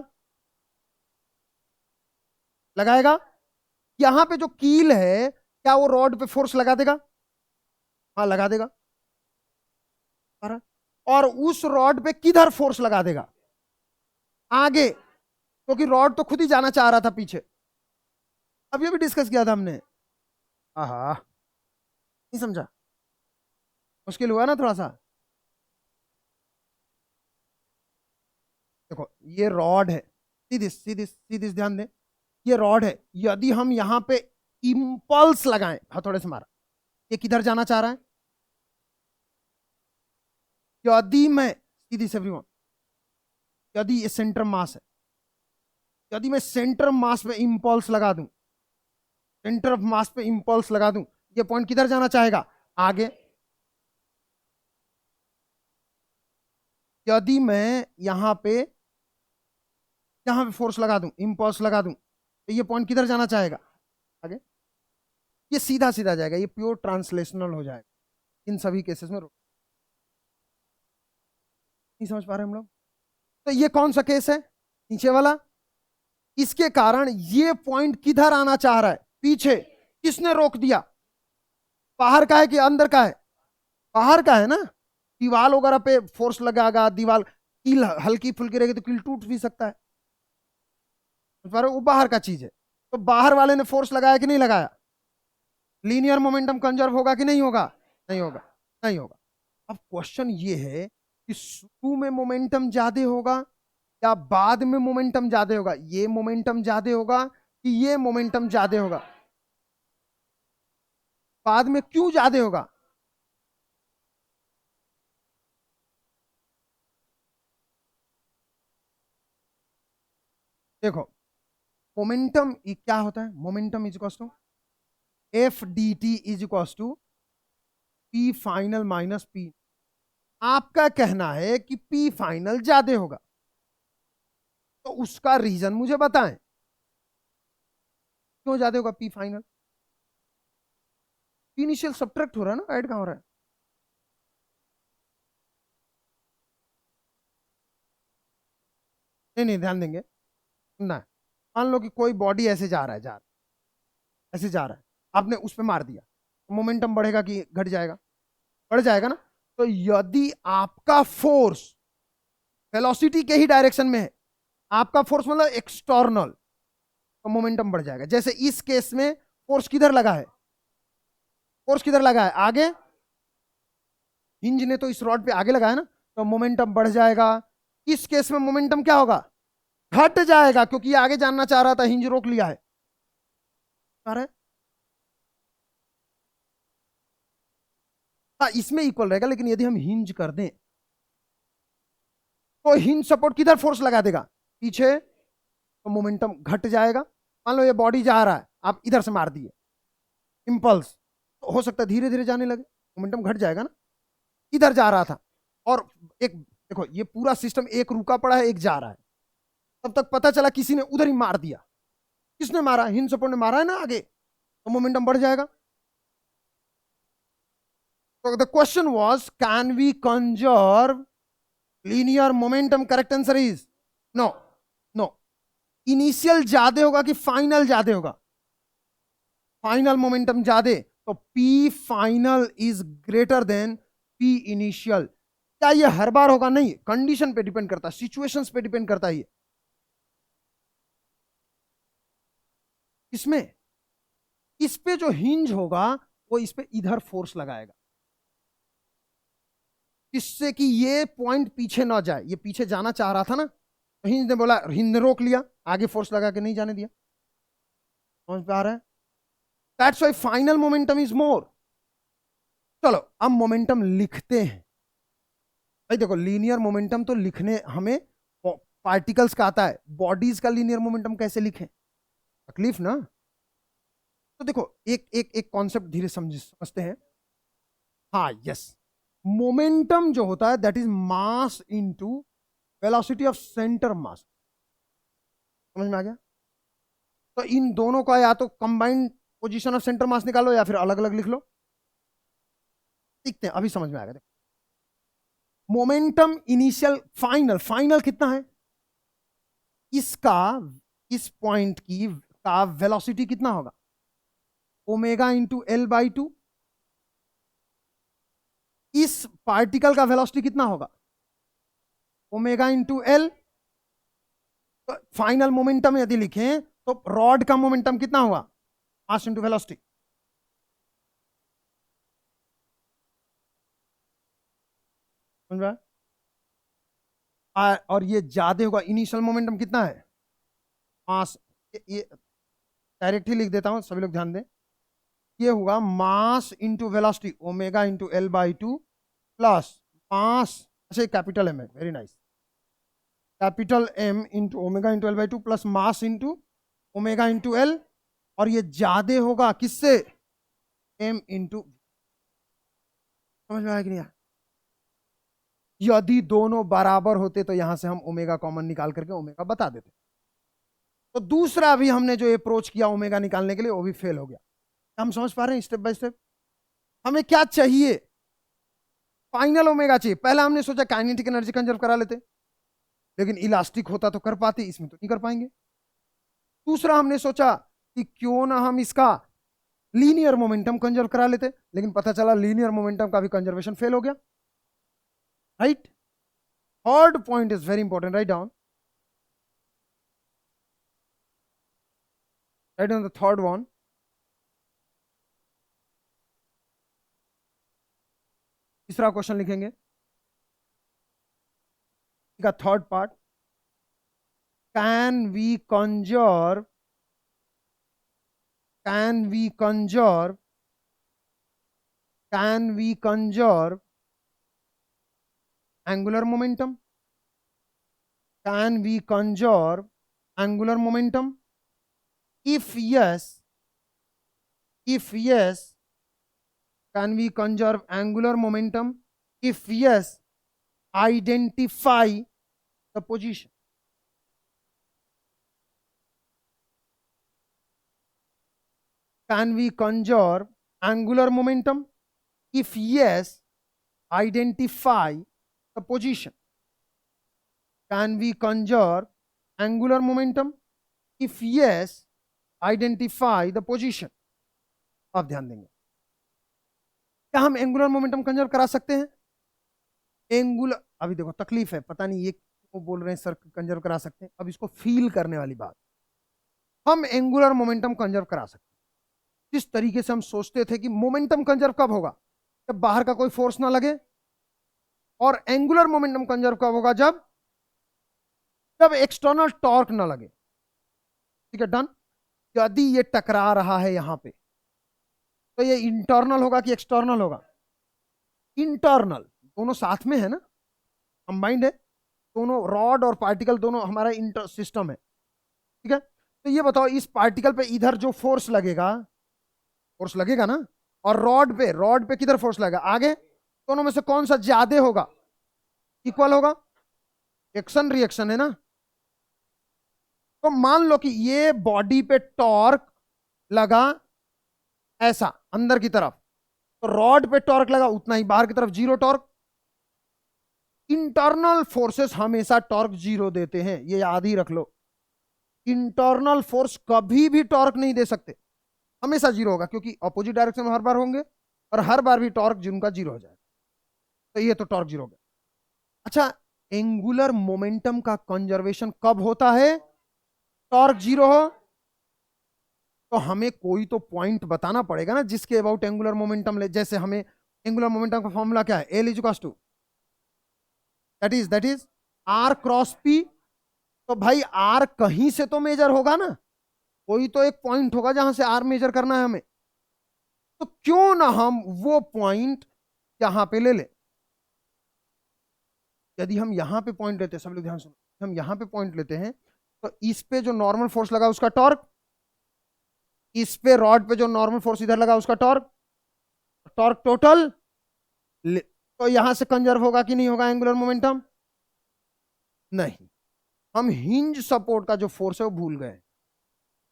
लगाएगा. यहां पे जो कील है क्या वो रॉड पे फोर्स लगा देगा? हाँ लगा देगा. और उस रॉड पे किधर फोर्स लगा देगा? आगे. क्योंकि रॉड तो खुद ही जाना चाह रहा था पीछे. अब ये भी डिस्कस किया था हमने. आहा नहीं समझा. मुश्किल हुआ ना थोड़ा सा. देखो ये रॉड है. सीधी सीधी सीधी ध्यान दें. ये रॉड है. यदि हम यहां पे इंपल्स लगाएं हथौड़े से मारा ये किधर जाना चाह रहा है? यदि मैं सीधी से एवरीवन यदि ये सेंटर मास है यदि मैं सेंटर मास में इंपल्स लगा दूं सेंटर ऑफ मास पे इंपल्स लगा दूं ये पॉइंट किधर जाना चाहेगा? आगे. यदि मैं यहां पे फोर्स लगा दूं इंपल्स लगा दूं तो ये पॉइंट किधर जाना चाहेगा? आगे. ये सीधा सीधा जाएगा. ये प्योर ट्रांसलेशनल हो जाएगा इन सभी केसेस में. नहीं समझ पा रहे हम लोग? तो ये कौन सा केस है? नीचे वाला. इसके कारण ये पॉइंट किधर आना चाह रहा है? पीछे. किसने रोक दिया? बाहर का है कि अंदर का है? बाहर का है ना. दीवार वगैरह पे फोर्स लगाएगा. दीवार कील हल्की फुल्की रहेगी तो कील टूट भी सकता है. वो बाहर का चीज है. तो बाहर वाले ने फोर्स लगाया कि नहीं लगाया? लीनियर मोमेंटम कंजर्व होगा कि नहीं होगा? नहीं होगा. नहीं होगा. अब क्वेश्चन ये है कि शुरू में मोमेंटम ज्यादा होगा या बाद में मोमेंटम ज्यादा होगा? ये मोमेंटम ज्यादा होगा कि ये मोमेंटम ज्यादा होगा? बाद में. क्यों ज्यादा होगा? देखो मोमेंटम क्या होता है? Momentum is equal to F D T is equal to P final minus P. आपका कहना है कि पी फाइनल ज्यादा होगा तो उसका रीजन मुझे बताएं. क्यों ज्यादा होगा P final? P initial subtract हो रहा है ना. ऐड कहां हो रहा है? नहीं नहीं ध्यान देंगे ना. मान लो कि कोई बॉडी ऐसे जा रहा है ऐसे जा रहा है. आपने उस पर मार दिया तो मोमेंटम बढ़ेगा कि घट जाएगा? बढ़ जाएगा ना. तो यदि आपका फोर्स वेलोसिटी के ही डायरेक्शन में है आपका फोर्स मतलब एक्सटर्नल तो मोमेंटम बढ़ जाएगा. जैसे इस केस में फोर्स किधर लगा है? फोर्स किधर लगा है? आगे. हिंज ने तो इस रॉड पे आगे लगाया ना तो मोमेंटम बढ़ जाएगा. इस केस में मोमेंटम क्या होगा? घट जाएगा क्योंकि ये आगे जानना चाह रहा था. हिंज रोक लिया है. हाँ इसमें इक्वल रहेगा लेकिन यदि हम हिंज कर दें तो हिंज सपोर्ट किधर फोर्स लगा देगा? पीछे. तो मोमेंटम घट जाएगा. मान लो ये बॉडी जा रहा है आप इधर से मार दिए इंपल्स तो हो सकता है धीरे धीरे जाने लगे. मोमेंटम घट जाएगा ना. इधर जा रहा था और एक देखो ये पूरा सिस्टम एक रुका पड़ा है एक जा रहा है. तब तक पता चला किसी ने उधर ही मार दिया. किसने मारा? हिंज सपोर्ट ने मारा है ना आगे. तो मोमेंटम बढ़ जाएगा. So the question was, can we conserve linear momentum? Correct answer is no. No. Initial ज्यादा होगा कि फाइनल ज्यादा होगा? फाइनल मोमेंटम ज्यादा, तो P final is greater than P initial. क्या ये हर बार होगा? नहीं, कंडीशन पे डिपेंड करता है, सिचुएशंस पे डिपेंड करता है। इसमें इस पे जो हिंज होगा वो इस पे इधर फोर्स लगाएगा, जिससे कि ये पॉइंट पीछे ना जाए। ये पीछे जाना चाह रहा था ना, तो हिंज ने बोला, हिंज ने रोक लिया, आगे फोर्स लगा के नहीं जाने दिया। समझ पे आ रहा है? That's why final momentum is more. चलो अब मोमेंटम लिखते हैं। भाई देखो, लीनियर मोमेंटम तो लिखने हमें पार्टिकल्स का आता है, बॉडीज का लीनियर मोमेंटम कैसे लिखें? तकलीफ ना। तो देखो, एक एक एक कॉन्सेप्ट धीरे समझते हैं। हाँ, यस, मोमेंटम जो होता है that is mass into velocity of centre mass. समझ में आ गया? तो इन दोनों का या तो combined position of centre mass निकालो या फिर अलग अलग लिख लो। देखते हैं, अभी समझ में आएगा। मोमेंटम इनिशियल फाइनल, फाइनल कितना है इसका? इस पॉइंट की का वेलोसिटी कितना होगा? Omega into L by to. इस पार्टिकल का वेलोसिटी कितना होगा? Omega into L. तो फाइनल मोमेंटम यदि लिखें तो रॉड का मोमेंटम कितना होगा? Mass into velocity. समझ रहा है? और ये ज्यादा होगा, इनिशियल मोमेंटम कितना है? मास। ये डायरेक्ट ही लिख देता हूं, सभी लोग ध्यान दें। ये होगा mass into velocity, omega into L by two plus mass, अच्छा कैपिटल एम है, very nice, capital M into omega into L by two plus mass into omega into L. और ये ज्यादा होगा किससे? M into. समझ में आया कि नहीं? यदि दोनों बराबर होते तो यहां से हम ओमेगा कॉमन निकाल करके ओमेगा बता देते। तो दूसरा भी हमने जो अप्रोच किया ओमेगा निकालने के लिए, वो भी फेल हो गया। हम समझ पा रहे हैं स्टेप बाय स्टेप? हमें क्या चाहिए? फाइनल ओमेगा चाहिए। पहला हमने सोचा काइनेटिक एनर्जी कंजर्व करा लेते, लेकिन इलास्टिक होता तो कर पाते, इसमें तो नहीं कर पाएंगे। दूसरा हमने सोचा कि क्यों ना हम इसका लीनियर मोमेंटम कंजर्व करा लेते, लेकिन पता चला लीनियर मोमेंटम का भी कंजर्वेशन फेल हो गया। Right? Third point is very important, write down, write down the third one. तीसरा क्वेश्चन लिखेंगे का third part, can we conserve, can we conserve, can we conserve angular momentum? Can we conserve angular momentum? If yes, if yes, can we conserve angular momentum? If yes, identify the position. Can we conserve angular momentum? If yes, identify the position. Can we conserve angular momentum? If yes, identify the position. आप ध्यान देंगे, क्या हम एंगुलर मोमेंटम कंजर्व करा सकते हैं? एंगुलर, अभी देखो तकलीफ है, पता नहीं ये क्यों बोल रहे हैं सर कंजर्व करा सकते हैं। अब इसको फील करने वाली बात, हम एंगुलर मोमेंटम कंजर्व करा सकते हैं जिस तरीके से हम सोचते थे कि मोमेंटम कंजर्व कब होगा? जब बाहर का कोई फोर्स ना लगे। और एंगुलर मोमेंटम कंजर्व कब होगा? जब जब एक्सटर्नल टॉर्क ना लगे। ठीक है, डन। यदि ये टकरा रहा है यहां पे, तो ये इंटरनल होगा कि एक्सटर्नल होगा? इंटरनल। दोनों साथ में है ना, कंबाइंड है, दोनों रॉड और पार्टिकल दोनों हमारा इंटर सिस्टम है। ठीक है, तो ये बताओ, इस पार्टिकल पे इधर जो फोर्स लगेगा, फोर्स लगेगा ना, और रॉड पे किधर फोर्स लगेगा? आगे। दोनों में से कौन सा ज्यादा होगा? इक्वल होगा, एक्शन रिएक्शन है ना। तो मान लो कि ये बॉडी पे टॉर्क लगा ऐसा अंदर की तरफ, तो रॉड पे टॉर्क लगा उतना ही बाहर की तरफ जीरो टॉर्क। इंटरनल फोर्सेस हमेशा टॉर्क जीरो देते हैं, ये याद ही रख लो। इंटरनल फोर्स कभी भी टॉर्क नहीं दे सकते, हमेशा जीरो होगा, क्योंकि अपोजिट डायरेक्शन में हर बार होंगे और हर बार भी टॉर्क जिनका जीरो हो जाएगा। तो ये तो टॉर्क जीरो हो गया। अच्छा, एंगुलर मोमेंटम का कंजर्वेशन कब होता है? टॉर्क जीरो हो। तो हमें कोई तो पॉइंट बताना पड़ेगा ना जिसके अबाउट एंगुलर मोमेंटम ले। जैसे हमें एंगुलर मोमेंटम का फॉर्मूला क्या है? L is to that is R cross P. तो भाई आर कहीं से तो मेजर होगा ना, कोई तो एक पॉइंट होगा जहां से आर मेजर करना है हमें। तो क्यों ना हम वो पॉइंट यहां पे ले ले। यदि हम यहां पे पॉइंट लेते हैं, सब लोग ध्यान सुनो, हम यहां पे पॉइंट लेते हैं तो इस पे जो नॉर्मल फोर्स लगा उसका टॉर्क, इस पे रॉड पे जो नॉर्मल फोर्स इधर लगा उसका टॉर्क, टॉर्क टोटल। तो यहां से कंजर्व होगा कि नहीं होगा एंगुलर मोमेंटम? नहीं। हम हिंज सपोर्ट का जो फोर्स है वो भूल गए,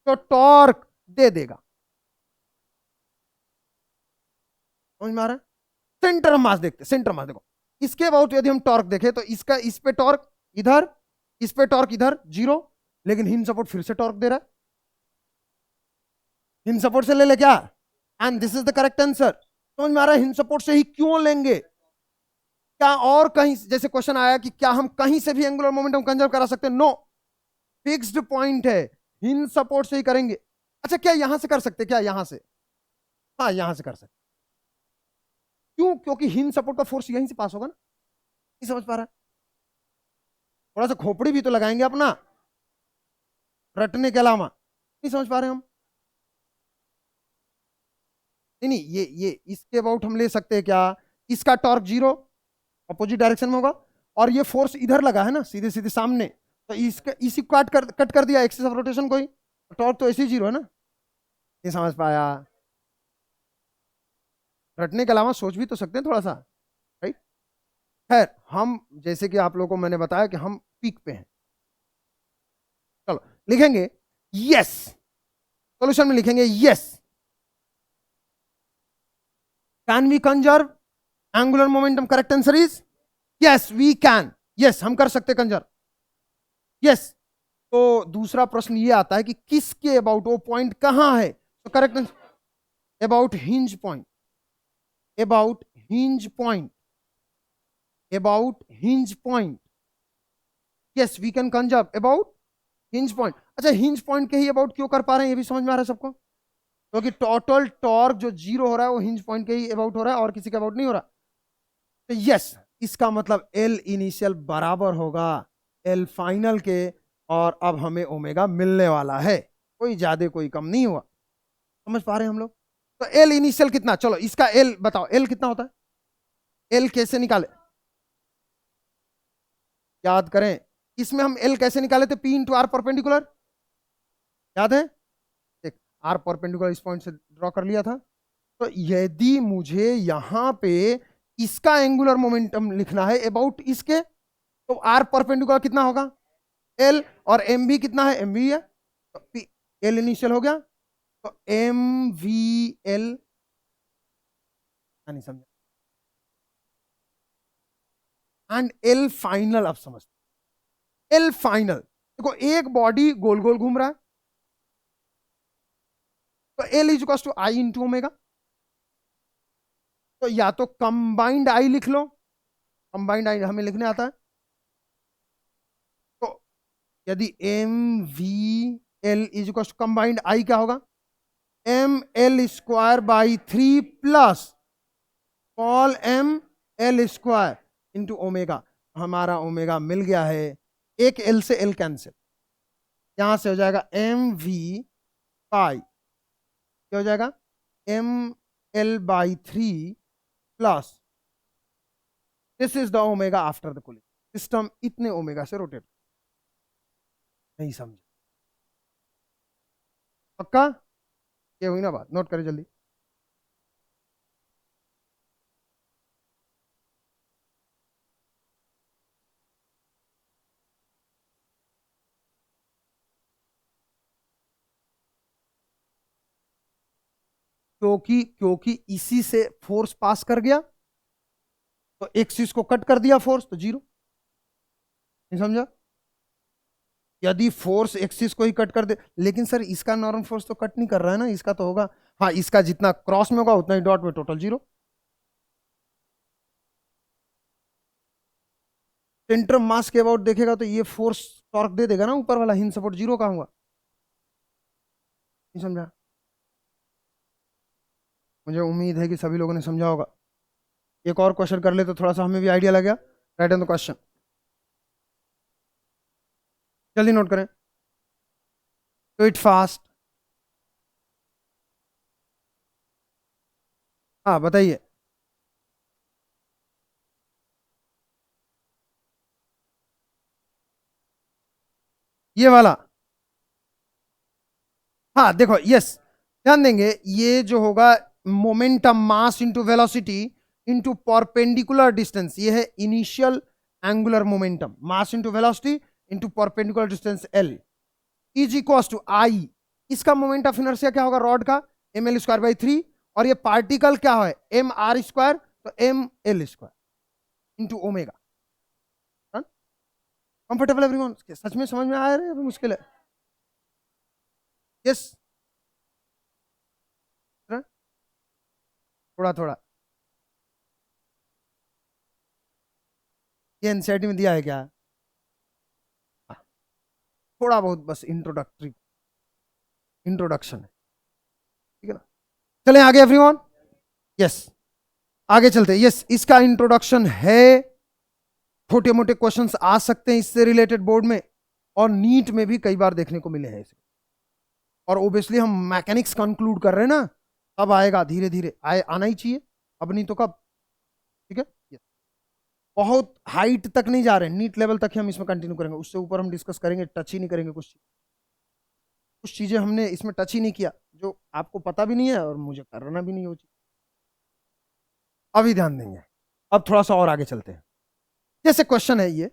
तो टॉर्क दे देगा। समझ में आ रहा है? सेंटर मास देखते, सेंटर मास देखो, इसके अबाउट यदि हम टॉर्क देखें तो इसका इस पे टॉर्क इधर, इस पे टॉर्क इधर जीरो, लेकिन हिंज सपोर्ट फिर से टॉर्क दे रहा है। हिंज सपोर्ट से ले ले क्या? And this is the correct answer. समझ में आ रहा है? हिंज सपोर्ट से ही क्यों लेंगे? क्या और कहीं, जैसे क्वेश्चन आया कि क्या हम कहीं से भी एंगुलर मोमेंटम कंजर्व करा सकते हैं? नो, फिक्स्ड पॉइंट है, हिंज सपोर्ट से ही करेंगे। अच्छा, क्या यहां से कर सकते? क्या यहां से? हाँ, यहां से कर सकते। क्यों? क्योंकि हिंज सपोर्ट का फोर्स यहीं से पास होगा ना। नहीं समझ पा रहा है? थोड़ा सा खोपड़ी भी तो लगाएंगे अपना, रटने के अलावा। नहीं समझ पा रहे हम? नहीं नहीं, ये इसके अबाउट हम ले सकते हैं क्या? इसका टॉर्क जीरो, अपोजिट डायरेक्शन में होगा, और ये फोर्स इधर लगा है ना सीधे सीधे सामने, तो इसका इसी कट कर दिया एक्सिस ऑफ रोटेशन कोई, टॉर्क तो ऐसे ही जीरो है ना। नहीं समझ पाया? रटने के अलावा सोच भी तो सकते हैं थोड़ा सा, राइट? खैर, हम जैसे कि आप लोगों को मैंने बताया कि हम पीक पे हैं। चलो लिखेंगे यस, सॉल्यूशन में लिखेंगे yes, can we conserve angular momentum? Correct answer is yes, we can. Yes, हम कर सकते कंजर्व, यस। तो दूसरा प्रश्न ये आता है कि किसके अबाउट वो पॉइंट कहां है? तो correct answer about hinge point, about hinge point, about hinge point. Yes, we can conserve about hinge point. अच्छा, हिंज पॉइंट के ही अबाउट क्यों कर पा रहे हैं, ये भी समझ में आ रहा है सबको? क्योंकि टोटल टॉर्क जो जीरो हो रहा है वो हिंज पॉइंट के ही अबाउट हो रहा है और किसी के अबाउट नहीं हो रहा। तो यस, इसका मतलब एल इनिशियल बराबर होगा एल फाइनल के, और अब हमें ओमेगा मिलने वाला है, कोई ज्यादा कोई कम नहीं हुआ। समझ पा रहे हैं हम लोग? तो एल इनिशियल कितना, चलो इसका एल बताओ, एल कितना होता है? एल कैसे निकाले? याद करें, इसमें हम एल कैसे निकाले थे? पी इंटू आर परपेंडिकुलर, याद है? देख, आर परपेंडिकुलर इस पॉइंट से ड्रॉ कर लिया था। तो यदि मुझे यहां पे इसका एंगुलर मोमेंटम लिखना है अबाउट इसके, तो आर परपेंडिकुलर कितना होगा? एल, और एम भी कितना है? एम भी है, तो पी एल इनिशियल हो गया, तो एम वी एल। नहीं समझा? एंड एल फाइनल, अब समझ, एल फाइनल देखो, एक बॉडी गोल गोल घूम रहा है, तो L is equal to I into omega. तो या तो कंबाइंड आई लिख लो, कंबाइंड आई हमें लिखने आता है। तो यदि M V L is equal to combined I क्या होगा? M L square by 3 plus small M L square into omega. हमारा ओमेगा मिल गया है, एक एल से एल कैंसिल, यहां से हो जाएगा एम वी बाई, क्या हो जाएगा? M L by 3 plus, this is the omega after the cooling. System इतने ओमेगा से रोटेट। नहीं समझे? पक्का? ये हुई ना बात, नोट करें जल्दी। क्योंकि इसी से फोर्स पास कर गया, तो एक्सिस को कट कर दिया फोर्स, तो जीरो। नहीं समझा? यदि फोर्स एक्सिस को ही कट कर दे, लेकिन सर इसका नॉर्मल फोर्स तो कट नहीं कर रहा है ना, इसका तो होगा, हाँ इसका जितना क्रॉस में होगा उतना ही डॉट में, टोटल जीरो। सेंटर मास के अबाउट देखेगा तो ये फोर्स टॉर्क दे देगा ना ऊपर वाला, हिंज सपोर्ट जीरो का होगा। नहीं समझा? मुझे उम्मीद है कि सभी लोगों ने समझा होगा। एक और क्वेश्चन कर ले तो थोड़ा सा हमें भी आइडिया लग गया। राइट एन द क्वेश्चन, जल्दी नोट करें, डू इट फास्ट। हाँ बताइए। ये वाला, हाँ देखो, यस, ध्यान देंगे, ये जो होगा momentum mass into velocity into perpendicular distance, ये है initial angular momentum, mass into velocity into perpendicular distance L is equal to I. इसका मोमेंट ऑफ इनर्शिया क्या होगा रॉड का, एम एल स्क्वायर बाई 3, और ये पार्टिकल क्या है एम आर स्क्वायर, तो M L square into omega. Comfortable everyone? सच में समझ में आ रहा है? मुश्किल है? यस, थोड़ा थोड़ा ये एनसीईआरटी में दिया है क्या? हाँ, थोड़ा बहुत बस इंट्रोडक्टरी, इंट्रोडक्शन है, ठीक है ना? चलें आगे एवरीवन। यस, आगे चलते हैं। यस, इसका इंट्रोडक्शन है, छोटे मोटे क्वेश्चंस आ सकते हैं इससे रिलेटेड बोर्ड में, और नीट में भी कई बार देखने को मिले हैं इसे। और ओबियसली हम मैकेनिक्स कंक्लूड कर रहे हैं ना, तब आएगा, धीरे धीरे आना ही चाहिए, अब नहीं तो कब? ठीक है, yes. बहुत हाइट तक नहीं जा रहे हैं, नीट लेवल तक ही हम इसमें कंटिन्यू करेंगे, उससे ऊपर हम डिस्कस करेंगे, टच ही नहीं करेंगे। कुछ चीजें हमने इसमें टच ही नहीं किया, जो आपको पता भी नहीं है और मुझे करना भी नहीं हो चीज, अभी ध्यान देंगे। अब थोड़ा सा और आगे चलते हैं। जैसे क्वेश्चन है ये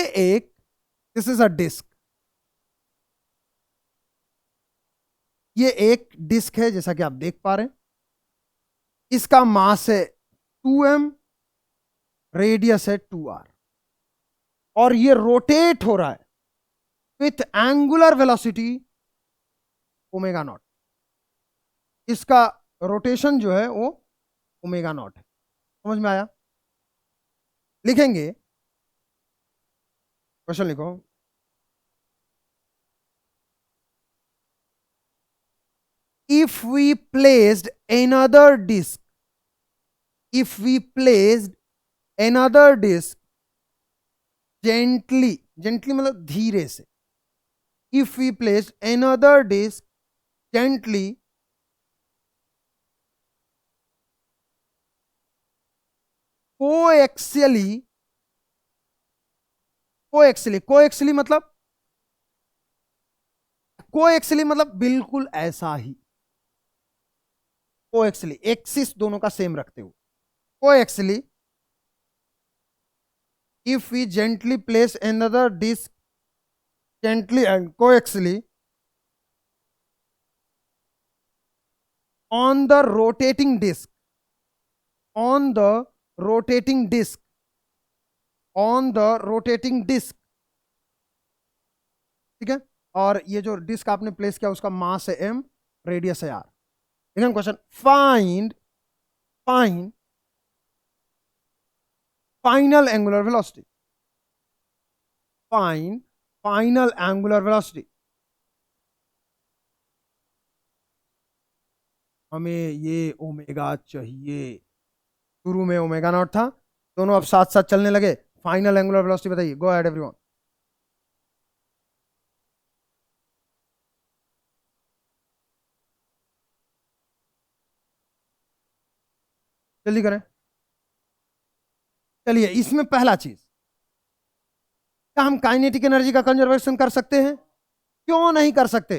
एक, दिस इज अ डिस्क, ये एक डिस्क है जैसा कि आप देख पा रहे हैं, इसका मास है 2m, रेडियस है 2r, और ये रोटेट हो रहा है with angular velocity omega naught. इसका रोटेशन जो है वो ओमेगा नॉट है। समझ में आया? लिखेंगे, क्वेश्चन लिखो, if we placed another disk, if we placed another disk gently, gently मतलब धीरे से, if we placed another disk gently coaxially, coaxially मतलब, coaxially मतलब बिल्कुल ऐसा ही, coaxially एक्सिस दोनों का सेम रखते हुए, coaxially if we gently place another disk gently and coaxially on the rotating disk, on the rotating disk, on the rotating disk, ठीक है, और ये जो डिस्क आपने प्लेस किया उसका मास है m, रेडियस है r। देखिए question, find find final angular velocity, find final angular velocity. हमें ये ओमेगा चाहिए, शुरू में ओमेगा नॉट था, दोनों अब साथ साथ चलने लगे। फाइनल एंगुलर वेलोसिटी बताइए, गो अहेड एवरीवन। जल्दी करें। चलिए, इसमें पहला चीज, क्या हम काइनेटिक एनर्जी का कंजर्वेशन कर सकते हैं? क्यों नहीं कर सकते?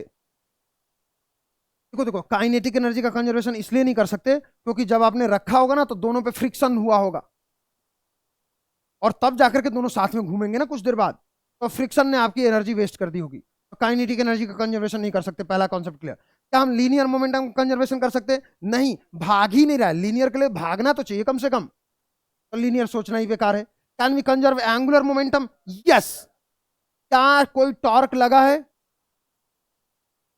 देखो देखो, काइनेटिक एनर्जी का कंजर्वेशन इसलिए नहीं कर सकते क्योंकि जब आपने रखा होगा ना तो दोनों पे फ्रिक्शन हुआ होगा, और तब जाकर के दोनों साथ में घूमेंगे ना कुछ देर बाद, तो फ्रिक्शन ने आपकी एनर्जी वेस्ट कर दी होगी, तो काइनेटिक एनर्जी का कंजर्वेशन नहीं कर सकते। पहला कॉन्सेप्ट क्लियर। क्या हम लीनियर मोमेंटम कंजर्वेशन कर सकते हैं? नहीं, भाग ही नहीं रहा है। लीनियर के लिए भागना तो चाहिए कम से कम, तो लीनियर सोचना ही बेकार है। Can we conserve angular momentum? Yes. क्या कोई टॉर्क लगा है?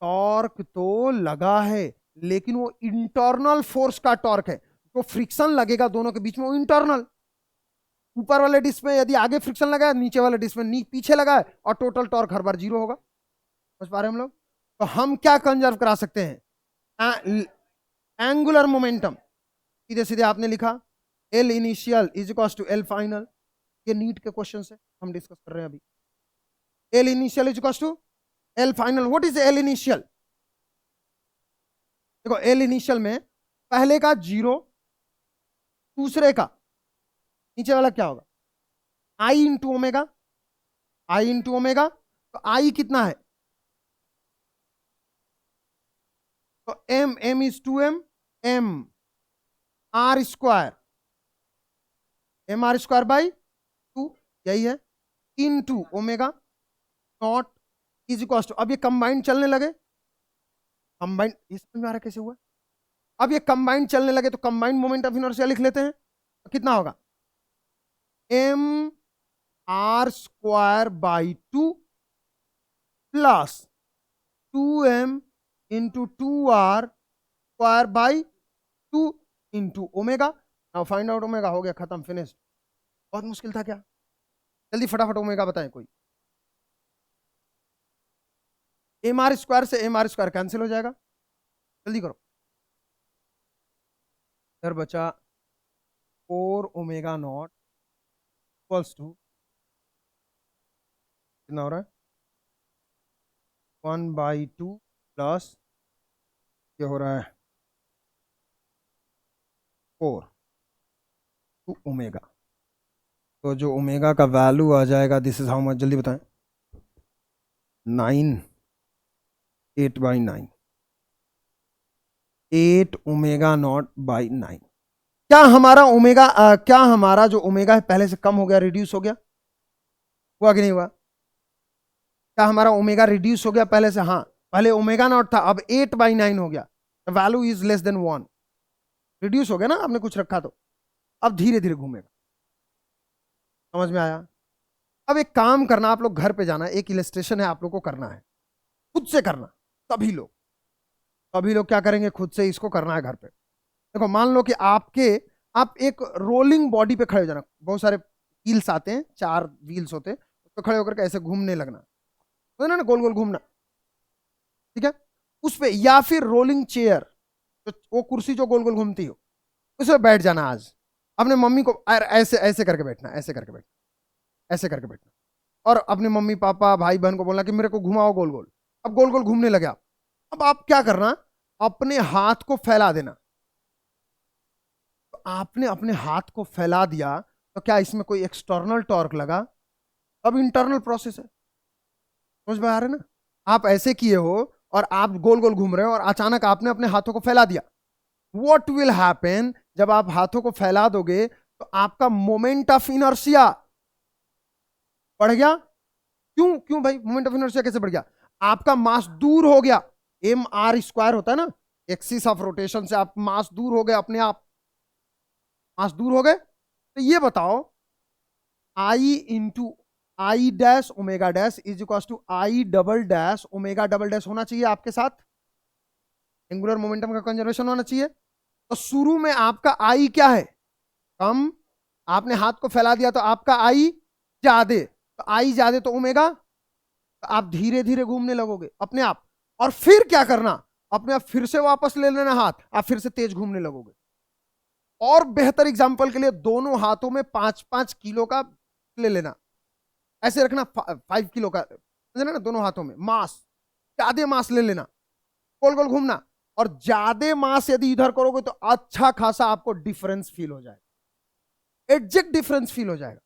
टॉर्क तो लगा है, लेकिन वो इंटरनल फोर्स का टॉर्क है। तो फ्रिक्शन लगेगा दोनों के बीच में, वो इंटरनल। ऊपर वाले डिस्क में यदि आगे फ्रिक्शन लगा है, नीचे वाले डिस्क में पीछे लगा है, और टोटल टॉर्क हर बार 0 होगा। समझ पा रहे हैं हम लोग? तो हम क्या कंजर्व करा सकते हैं? Angular momentum. सीधे सीधे आपने लिखा L initial is equal to L final. ये नीट के क्वेश्चन है, हम डिस्कस कर रहे हैं अभी। L initial is equal to L final. What is L initial? देखो, एल इनिशियल में पहले का 0, दूसरे का नीचे वाला क्या होगा? I into omega. I into omega, तो आई कितना है? तो M is 2m, M R square, M R square by 2, यही है, into omega not is equal to. अब ये कंबाइंड चलने लगे, कंबाइंड, ये समझ में आ रहा है कैसे हुआ? अब ये कंबाइंड चलने लगे तो कंबाइंड मोमेंट ऑफ इनर्शिया लिख लेते हैं। तो कितना होगा? M R square by 2 plus 2m into 2r square by 2 into omega. Now find out omega. हो गया, खत्म, फिनिश्ड। बहुत मुश्किल था क्या? जल्दी फटाफट ओमेगा बताएं कोई। एम आर स्क्वायर से एम आर स्क्वायर कैंसिल हो जाएगा, जल्दी करो। इधर बचा 4 ओमेगा नॉट इक्वल्स टू, कितना हो रहा है? 1/2 प्लस ये हो रहा है 4 टू ओमेगा। तो जो ओमेगा का वैल्यू आ जाएगा, दिस इज हाउ मच, जल्दी बताएं। 9, 8/9, 8 ओमेगा नॉट बाई 9। क्या हमारा ओमेगा क्या हमारा जो ओमेगा है पहले से कम हो गया, रिड्यूस हो गया? हुआ कि नहीं हुआ? क्या हमारा ओमेगा रिड्यूस हो गया पहले से? हाँ, पहले ओमेगा नॉट था, अब 8/9 हो गया। Value is less than 1, reduce हो गया ना, आपने कुछ रखा तो। अब धीरे धीरे घूमेगा। समझ में आया? अब एक काम करना, आप लोग घर पे जाना, एक इलस्ट्रेशन है आप लोग को करना है, खुद से करना। सभी लोग क्या करेंगे? खुद से इसको करना है घर पे। देखो, मान लो कि आप एक रोलिंग बॉडी पे खड़े हो जाना। बहुत सारे व्हील्स आते हैं, 4 व्हील्स होते हैं, तो खड़े होकर के ऐसे घूमने लगना, तो ना गोल गोल घूमना, ठीक है? उस पे, या फिर रोलिंग चेयर, तो वो कुर्सी जो गोल गोल घूमती हो, उस पे बैठ जाना। आज अपने मम्मी को ऐसे ऐसे करके बैठना, ऐसे करके बैठना, ऐसे करके बैठना, और अपने मम्मी पापा भाई बहन को बोलना कि मेरे को घुमाओ गोल गोल। अब गोल गोल घूमने लगे आप। अब आप क्या करना? अपने हाथ को फैला देना। तो आपने अपने हाथ को फैला दिया, तो क्या इसमें कोई एक्सटर्नल टॉर्क लगा? अब इंटरनल प्रोसेस है। समझ में आ रहा है ना? आप ऐसे किए हो और आप गोल गोल घूम रहे हो, और अचानक आपने अपने हाथों को फैला दिया। What will happen? जब आप हाथों को फैला दोगे तो आपका मोमेंट ऑफ इनर्शिया बढ़ गया। क्यों क्यों भाई, मोमेंट ऑफ इनर्शिया कैसे बढ़ गया? आपका मास दूर हो गया। एम आर स्क्वायर होता है ना, एक्सिस ऑफ रोटेशन से आप मास दूर हो गए, अपने आप मास दूर हो गए। तो ये बताओ, I into I dash omega dash is equal to I double dash omega double dash होना चाहिए आपके साथ। एंगुलर मोमेंटम का कंजर्वेशन होना चाहिए। तो शुरू में आपका आई क्या है? कम। आपने हाथ को फैला दिया तो आपका आई ज्यादा, तो आई ज्यादा तो ओमेगा, तो आप धीरे धीरे घूमने लगोगे अपने आप। और फिर क्या करना? अपने आप फिर से वापस ले लेना हाथ, आप फिर से तेज घूमने लगोगे। और बेहतर एग्जांपल के लिए, दोनों हाथों में 5-5 किलो का ले लेना, ऐसे रखना, 5 किलो का ना, दोनों हाथों में मास, ज्यादा मास ले लेना, गोल गोल घूमना। और ज्यादा मास यदि इधर करोगे तो अच्छा खासा आपको डिफरेंस फील हो जाएगा, एग्जैक्ट डिफरेंस फील हो जाएगा।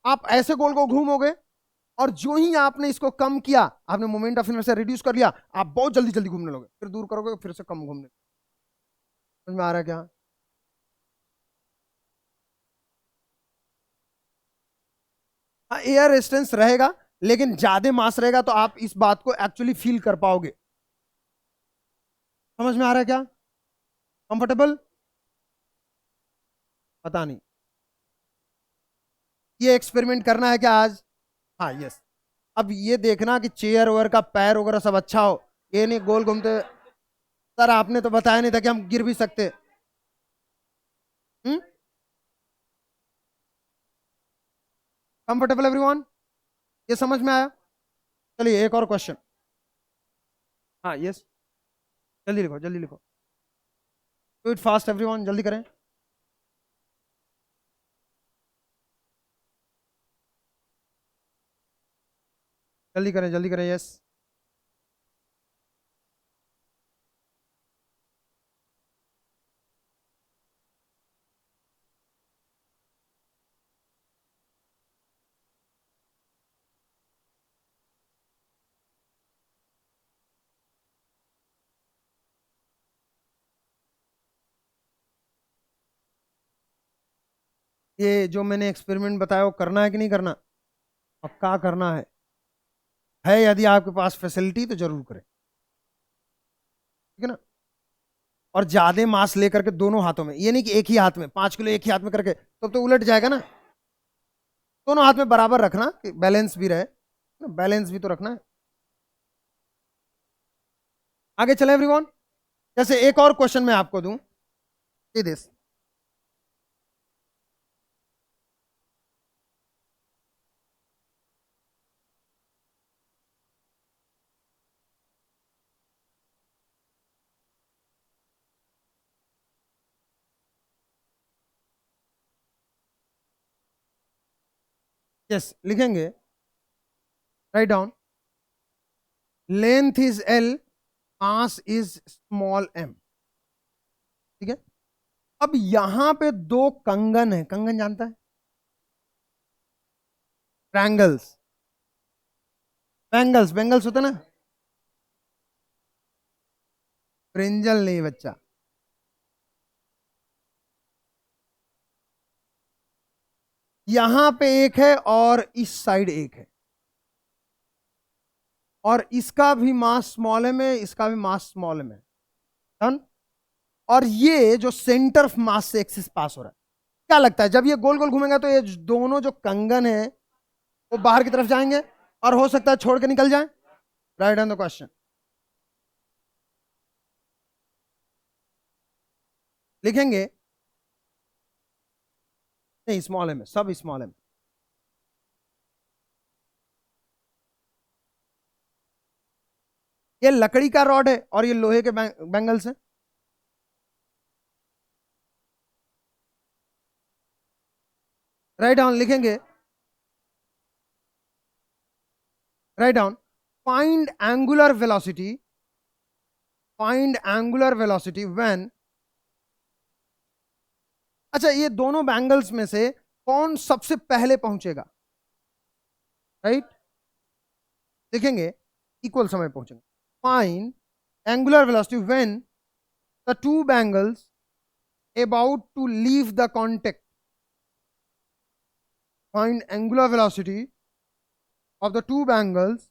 आप ऐसे गोल गोल घूमोगे, और जो ही आपने इसको कम किया, आपने मोमेंट ऑफ इनर्शिया रिड्यूस कर लिया, आप बहुत जल्दी जल्दी घूमने लगोगे। फिर दूर करोगे, फिर से कम घूमने। समझ में आ रहा है क्या? हाँ, एयर रेजिस्टेंस रहेगा, लेकिन ज्यादा मास रहेगा तो आप इस बात को एक्चुअली फील कर पाओगे। समझ में आ रहा है क्या? कंफर्टेबल? पता नहीं, ये एक्सपेरिमेंट करना है क्या आज? हाँ यस। अब ये देखना कि चेयर ओवर का पैर वगैरह सब अच्छा हो, ये नहीं गोल घूमते। सर आपने तो बताया नहीं था कि हम गिर भी सकते। Comfortable everyone? ये समझ में आया? चलिए एक और क्वेश्चन। हाँ यस, जल्दी लिखो जल्दी लिखो, डू इट फास्ट एवरीवन, जल्दी करें। जल्दी करें जल्दी करें, यस। ये जो मैंने एक्सपेरिमेंट बताया वो करना है कि नहीं करना? पक्का करना है यदि आपके पास फैसिलिटी तो जरूर करें, ठीक है ना? और ज्यादा मास लेकर के दोनों हाथों में, ये नहीं कि एक ही हाथ में 5 किलो एक ही हाथ में करके, तो उलट जाएगा ना। दोनों हाथ में बराबर रखना कि बैलेंस भी रहे, बैलेंस भी तो रखना है। आगे चले एवरीवन। जैसे एक और क्वेश्चन मैं आपको दूं, दिस। यस लिखेंगे, write down. Length is L, mass is small M, ठीक है। अब यहां पे दो कंगन है, कंगन जानता है? ट्रायंगल्स, बैंगल्स, बैंगल्स होता है ना। ब्रिंजल नहीं बच्चा, यहां पे एक है और इस साइड एक है, और इसका भी मास स्मॉल एम है, इसका भी मास स्मॉल एम है, डन। और ये जो सेंटर ऑफ मास से एक्सिस पास हो रहा है, क्या लगता है जब ये गोल गोल घूमेगा तो ये दोनों जो कंगन है वो बाहर की तरफ जाएंगे और हो सकता है छोड़ के निकल जाए? Right on the question. लिखेंगे, नहीं स्मॉल एम है, सब स्मॉल एम। ये लकड़ी का रॉड है और ये लोहे के बैंगल्स हैं। राइट डाउन लिखेंगे, write down. Find angular velocity, find angular velocity when, अच्छा ये दोनों बैंगल्स में से कौन सबसे पहले पहुंचेगा? राइट, लिखेंगे इक्वल समय पहुंचेंगे। Find angular velocity when the two bangles about to leave the contact, find angular velocity of the two bangles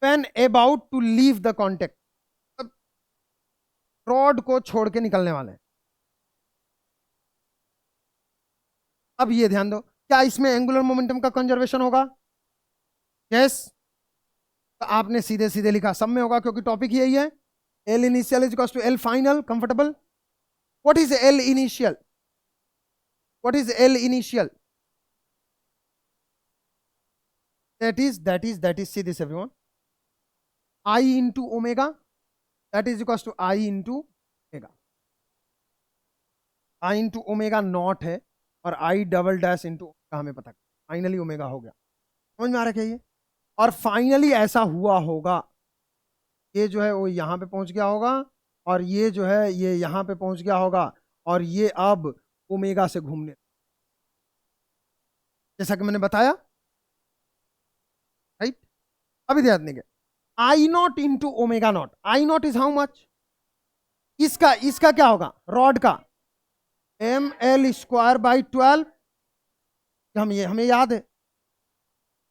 when about to leave the contact, rod को छोड़ के निकलने वाले हैं। अब ये ध्यान दो, क्या इसमें एंगुलर मोमेंटम का कंजर्वेशन होगा? यस। तो आपने सीधे सीधे लिखा, सब में होगा क्योंकि टॉपिक यही है। L initial is equals to L final, comfortable? What is L initial? What is L initial? that is see this everyone, I into omega, that is equals to I into omega, I into omega not है और I डबल डैश इंटू हमें पता, फाइनली ओमेगा हो गया। समझ में आ रहा है क्या ये? और फाइनली ऐसा हुआ होगा, ये जो है वो यहां पे पहुंच गया होगा और ये जो है ये यहां पे पहुंच गया होगा और ये अब ओमेगा से घूमने, जैसा कि मैंने बताया, राइट। अभी ध्यान देंगे, I naught into omega not, I naught is how much? इसका इसका क्या होगा रॉड का? एम एल स्क्वायर बाई 12, हमें याद है।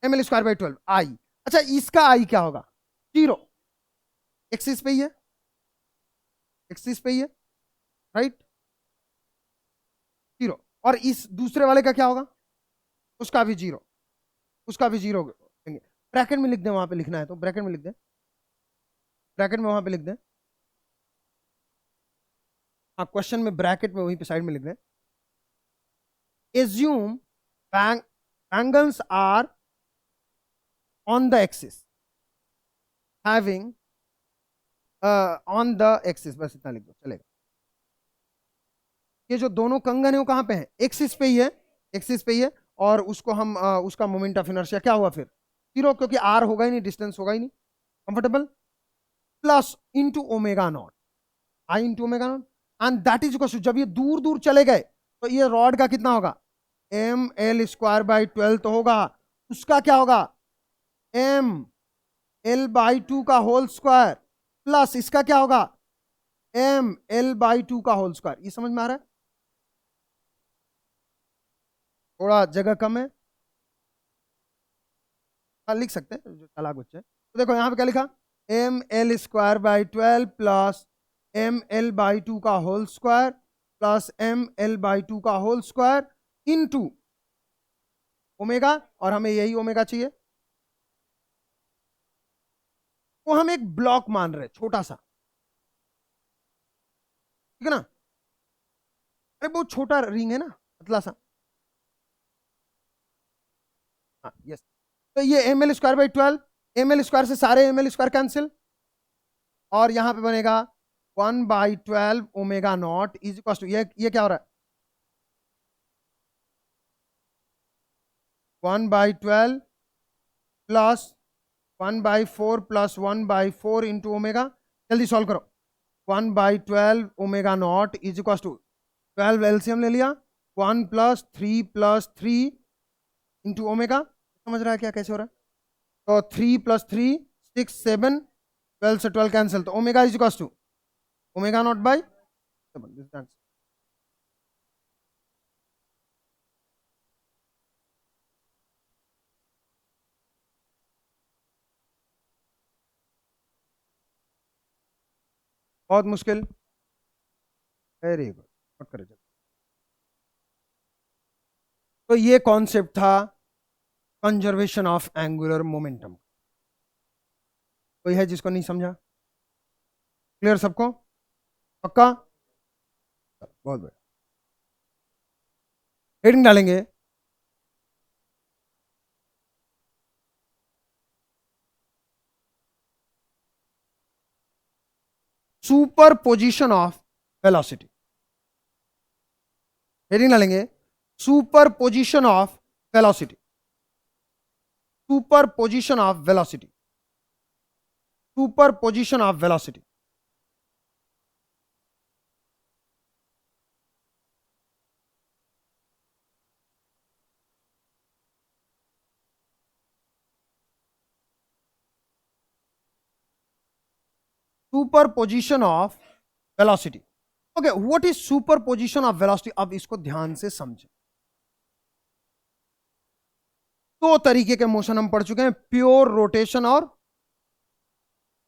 ml स्क्वायर बाई 12 आई। अच्छा इसका आई क्या होगा? 0, एक्सिस पे ही है, एक्सिस पे ही है, राइट, 0। और इस दूसरे वाले का क्या होगा? उसका भी 0, उसका भी 0 देंगे। ब्रैकेट में लिख दें, वहां पे लिखना है तो ब्रैकेट में लिख दें, ब्रैकेट में वहां पे लिख दें। हाँ, क्वेश्चन में ब्रैकेट में वहीं पे साइड में लिख दें। Assume angles are on the axis having on the axis, बस इतना लिख दो चलेगा। ये जो दोनों कंगन है वो कहां पे है? एक्सिस पे ही है, एक्सिस पे ही है। और उसको हम उसका मोमेंट ऑफ इनर्शिया क्या हुआ फिर? 0, क्योंकि आर होगा ही नहीं, डिस्टेंस होगा ही नहीं। Comfortable? Plus into omega not, I into omega not, and that is equal to, जब ये दूर दूर चले गए तो ये रॉड का कितना होगा? एम एल स्क्वायर बाई 12 तो होगा, उसका क्या होगा? एम एल बाई 2 का होल स्क्वायर, प्लस इसका क्या होगा? एम एल बाई 2 का होल स्क्वायर। ये समझ में आ रहा है? थोड़ा जगह कम है, हाँ लिख सकते हैं जो चालाक बच्चे हैं। तो देखो यहां पे क्या लिखा? M L square by 12 plus M L by 2 का whole square plus M L by 2 का होल स्क्वायर इनटू ओमेगा, और हमें यही ओमेगा चाहिए। तो हम एक ब्लॉक मान रहे, छोटा सा, ठीक है ना? अरे बहुत छोटा रिंग है ना, पतला सा। हाँ यस। तो ये M L square by 12, M L square से सारे एम एल स्क्वायर कैंसिल, और यहां पे बनेगा 1/12 omega not is equal to, ये क्या हो रहा है? 1/12 प्लस 1/4 प्लस 1/4 इंटू ओमेगा। जल्दी सॉल्व करो। 1/12 omega not is equal to 12 LCM ले लिया, 1 प्लस 3 प्लस 3 इंटू ओमेगा। समझ रहा है क्या कैसे हो रहा है? तो 3 प्लस 3 6 7, 12 से 12 कैंसिल, तो omega is equal to omega not by 7। बहुत मुश्किल, वेरी गुड, नोट करें। तो ये कॉन्सेप्ट था कंजर्वेशन ऑफ एंगुलर मोमेंटम। कोई है जिसको नहीं समझा? क्लियर सबको? पक्का? बहुत बढ़िया। हेडिंग डालेंगे, superposition of velocity. Heading डालेंगे, superposition of velocity, superposition of velocity, superposition of velocity. Superposition of velocity. Okay, what is superposition of velocity? अब इसको ध्यान से समझें। दो तरीके के मोशन हम पढ़ चुके हैं, प्योर रोटेशन और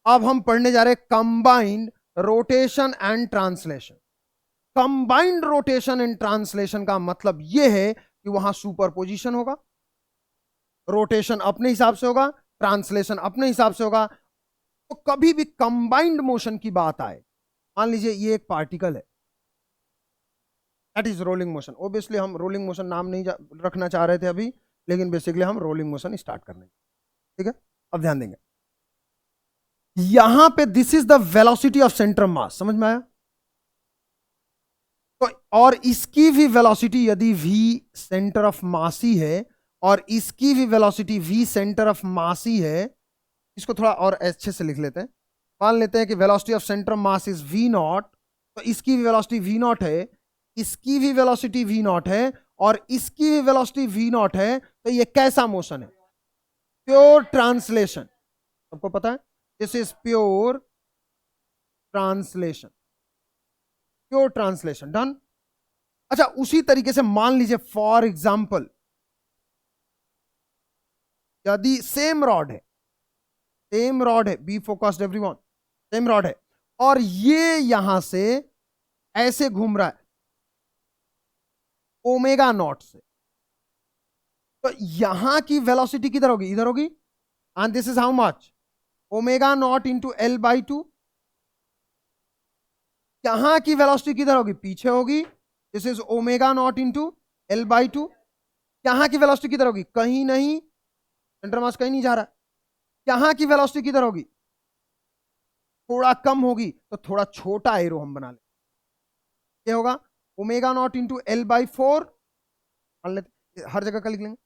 अब हम पढ़ने जा रहे हैं combined rotation and translation. Combined rotation and translation का मतलब यह है कि वहां सुपरपोजिशन होगा, रोटेशन अपने हिसाब से होगा, ट्रांसलेशन अपने हिसाब से होगा। तो कभी भी कंबाइंड मोशन की बात आए, मान लीजिए ये एक पार्टिकल है, that is rolling motion. Obviously हम रोलिंग मोशन नाम नहीं रखना चाह रहे थे अभी, लेकिन बेसिकली हम रोलिंग मोशन स्टार्ट करने, ठीक है? अब ध्यान देंगे यहां पे, this is the velocity of centre mass, समझ में आया? तो और इसकी भी वेलोसिटी यदि v सेंटर ऑफ मास ही है और इसकी भी velocity v centre of mass ही है, इसको थोड़ा और अच्छे से लिख लेते हैं। मान लेते हैं कि velocity of centre mass is v not, तो इसकी भी वेलोसिटी v नॉट है, इसकी भी वेलोसिटी v नॉट है, और इसकी भी वेलोसिटी v नॉट है। तो ये कैसा मोशन है? Pure translation. सबको पता है this is pure translation, pure translation. Done. अच्छा, उसी तरीके से मान लीजिए फॉर एग्जाम्पल यदि सेम रॉड है, सेम रॉड है, be focused everyone, same rod है, और ये यहां से ऐसे घूम रहा है ओमेगा नॉट से, तो यहां की वेलोसिटी किधर होगी, इधर होगी, and this is how much, omega naught into L by two. यहां की वेलोसिटी किधर होगी, पीछे होगी, this is omega naught into L by two. यहां की वेलोसिटी किधर होगी, कहीं नहीं, सेंटर मास कहीं नहीं जा रहा, यहां की वेलोसिटी किधर होगी, थोड़ा कम होगी, तो थोड़ा छोटा एरो हम बना लेते, क्या होगा, omega naught into L by four, मान लेते, हर जगह का लिख लेंगे।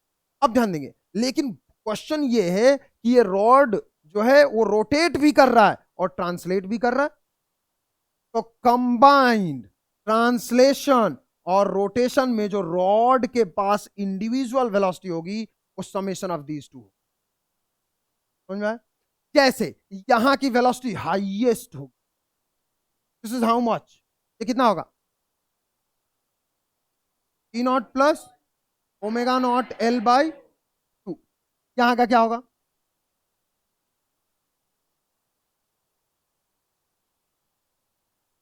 अब ध्यान देंगे, लेकिन क्वेश्चन ये है कि ये रॉड जो है वो रोटेट भी कर रहा है और ट्रांसलेट भी कर रहा है, तो कंबाइंड ट्रांसलेशन और रोटेशन में जो रॉड के पास इंडिविजुअल वेलोसिटी होगी वो समेशन ऑफ दीज टू, समझ में आया? जैसे यहां की वेलोसिटी हाईएस्ट होगी, दिस इज हाउ मच, ये कितना होगा, E naught plus omega naught L by two. यहां का क्या होगा,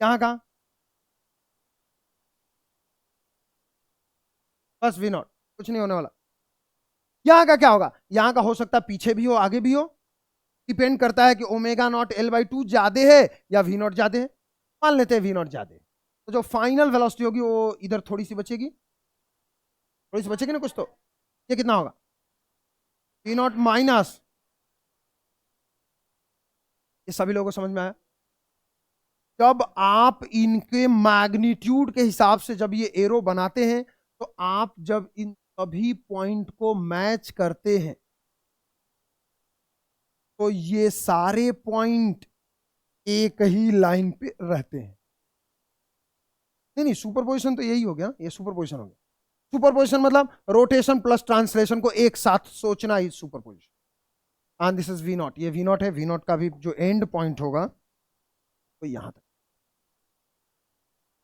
यहां का बस वी नॉट, कुछ नहीं होने वाला। यहां का क्या होगा, यहां का हो सकता है पीछे भी हो आगे भी हो, डिपेंड करता है कि omega naught L by to ज्यादा है या वी नॉट ज्यादा है। मान लेते हैं वी नॉट ज्यादा है, तो जो फाइनल वेलोसिटी होगी वो इधर थोड़ी सी बचेगी, थोड़ी सी बचेगी ना कुछ, तो ये कितना होगा, वी नॉट माइनस, ये सभी लोगों को समझ में आया? जब आप इनके मैग्नीट्यूड के हिसाब से जब ये एरो बनाते हैं, तो आप जब इन सभी पॉइंट को मैच करते हैं तो ये सारे पॉइंट एक ही लाइन पे रहते हैं। नहीं नहीं, सुपरपोजिशन तो यही हो गया, ये सुपरपोजिशन हो गया। सुपरपोजिशन मतलब रोटेशन प्लस ट्रांसलेशन को एक साथ सोचना ही superposition. And this is V naught, ये वी नॉट है, वी नॉट का भी जो एंड पॉइंट होगा वो यहां तक।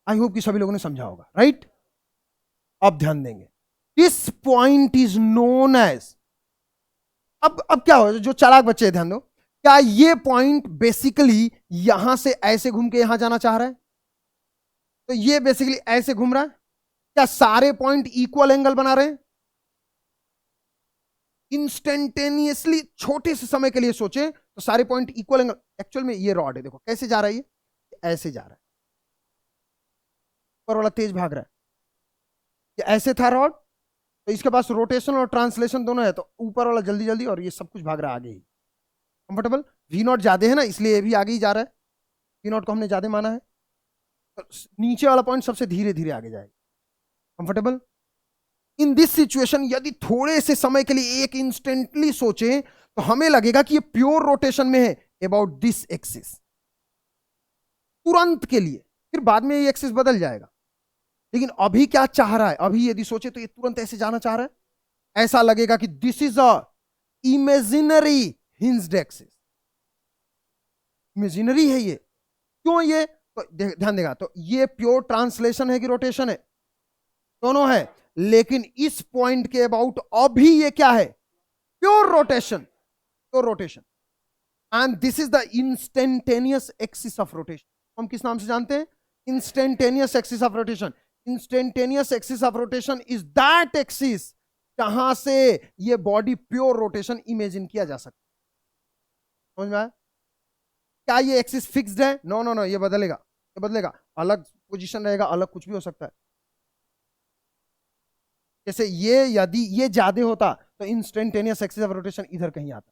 आई होप कि सभी लोगों ने समझा होगा, राइट? अब ध्यान देंगे, this point is known as, अब क्या हो, जो चालाक बच्चे हैं ध्यान दो, क्या ये पॉइंट बेसिकली यहां से ऐसे घूम के यहां जाना चाह रहा है, तो ये बेसिकली ऐसे घूम रहा है, क्या सारे पॉइंट इक्वल एंगल बना रहे हैं, इंस्टेंटेनियसली छोटे से समय के लिए सोचे तो सारे पॉइंट इक्वल एंगल, एक्चुअल में ये रॉड है, देखो कैसे जा रहा है, ये ऐसे जा रहा है, ऊपर वाला तेज भाग रहा है, ये ऐसे था रॉड, तो इसके पास रोटेशन और ट्रांसलेशन दोनों है, तो ऊपर वाला जल्दी जल्दी और ये सब कुछ भाग रहा है आगे ही, कंफर्टेबल। वी नॉट ज्यादा है ना, इसलिए ये भी आगे ही जा रहा है, वी नॉट को हमने ज्यादा माना है, तो नीचे वाला पॉइंट सबसे धीरे धीरे आगे जाएगा, कंफर्टेबल। इन दिस सिचुएशन यदि थोड़े से समय के लिए एक इंस्टेंटली सोचे तो हमें लगेगा कि ये प्योर रोटेशन में है अबाउट दिस एक्सिस, तुरंत के लिए, फिर बाद में ये एक्सिस बदल जाएगा, लेकिन अभी क्या चाह रहा है, अभी यदि सोचे तो ये तुरंत ऐसे जाना चाह रहा है, ऐसा लगेगा कि this is a imaginary hinged axis, imaginary है ये, क्यों ये, तो ध्यान देगा, तो ये प्योर ट्रांसलेशन है कि रोटेशन है, दोनों है, लेकिन इस पॉइंट के अबाउट अभी ये क्या है, pure rotation, pure rotation, and this is the instantaneous axis of rotation. हम किस नाम से जानते हैं, instantaneous axis of rotation. Instantaneous axis of rotation is that axis जहां से ये बॉडी प्योर रोटेशन इमेजिन किया जा सकता है, समझ में आया? क्या ये एक्सिस फिक्स्ड है, नो नो नो, ये बदलेगा, ये बदलेगा, अलग पोजीशन रहेगा, अलग कुछ भी हो सकता है, जैसे ये यदि ये ज्यादा होता तो इंस्टेंटेनियस एक्सिस ऑफ रोटेशन इधर कहीं आता,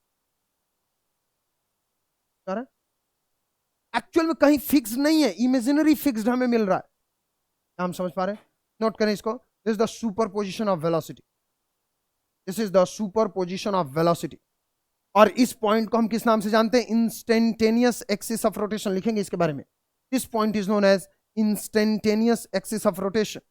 एक्चुअल में कहीं फिक्स नहीं है, इमेजिनरी फिक्स्ड हमें मिल रहा है, हम समझ पा रहे हैं? नोट करें इसको, this is the super position of velocity, this is the super position of velocity, और इस पॉइंट को हम किस नाम से जानते हैं, इंस्टेंटेनियस एक्सिस ऑफ रोटेशन, लिखेंगे इसके बारे में, this point is known as instantaneous axis of rotation.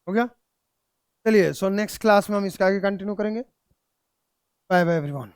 हो गया। चलिए, सो नेक्स्ट क्लास में हम इसका आगे कंटिन्यू करेंगे। Bye bye everyone.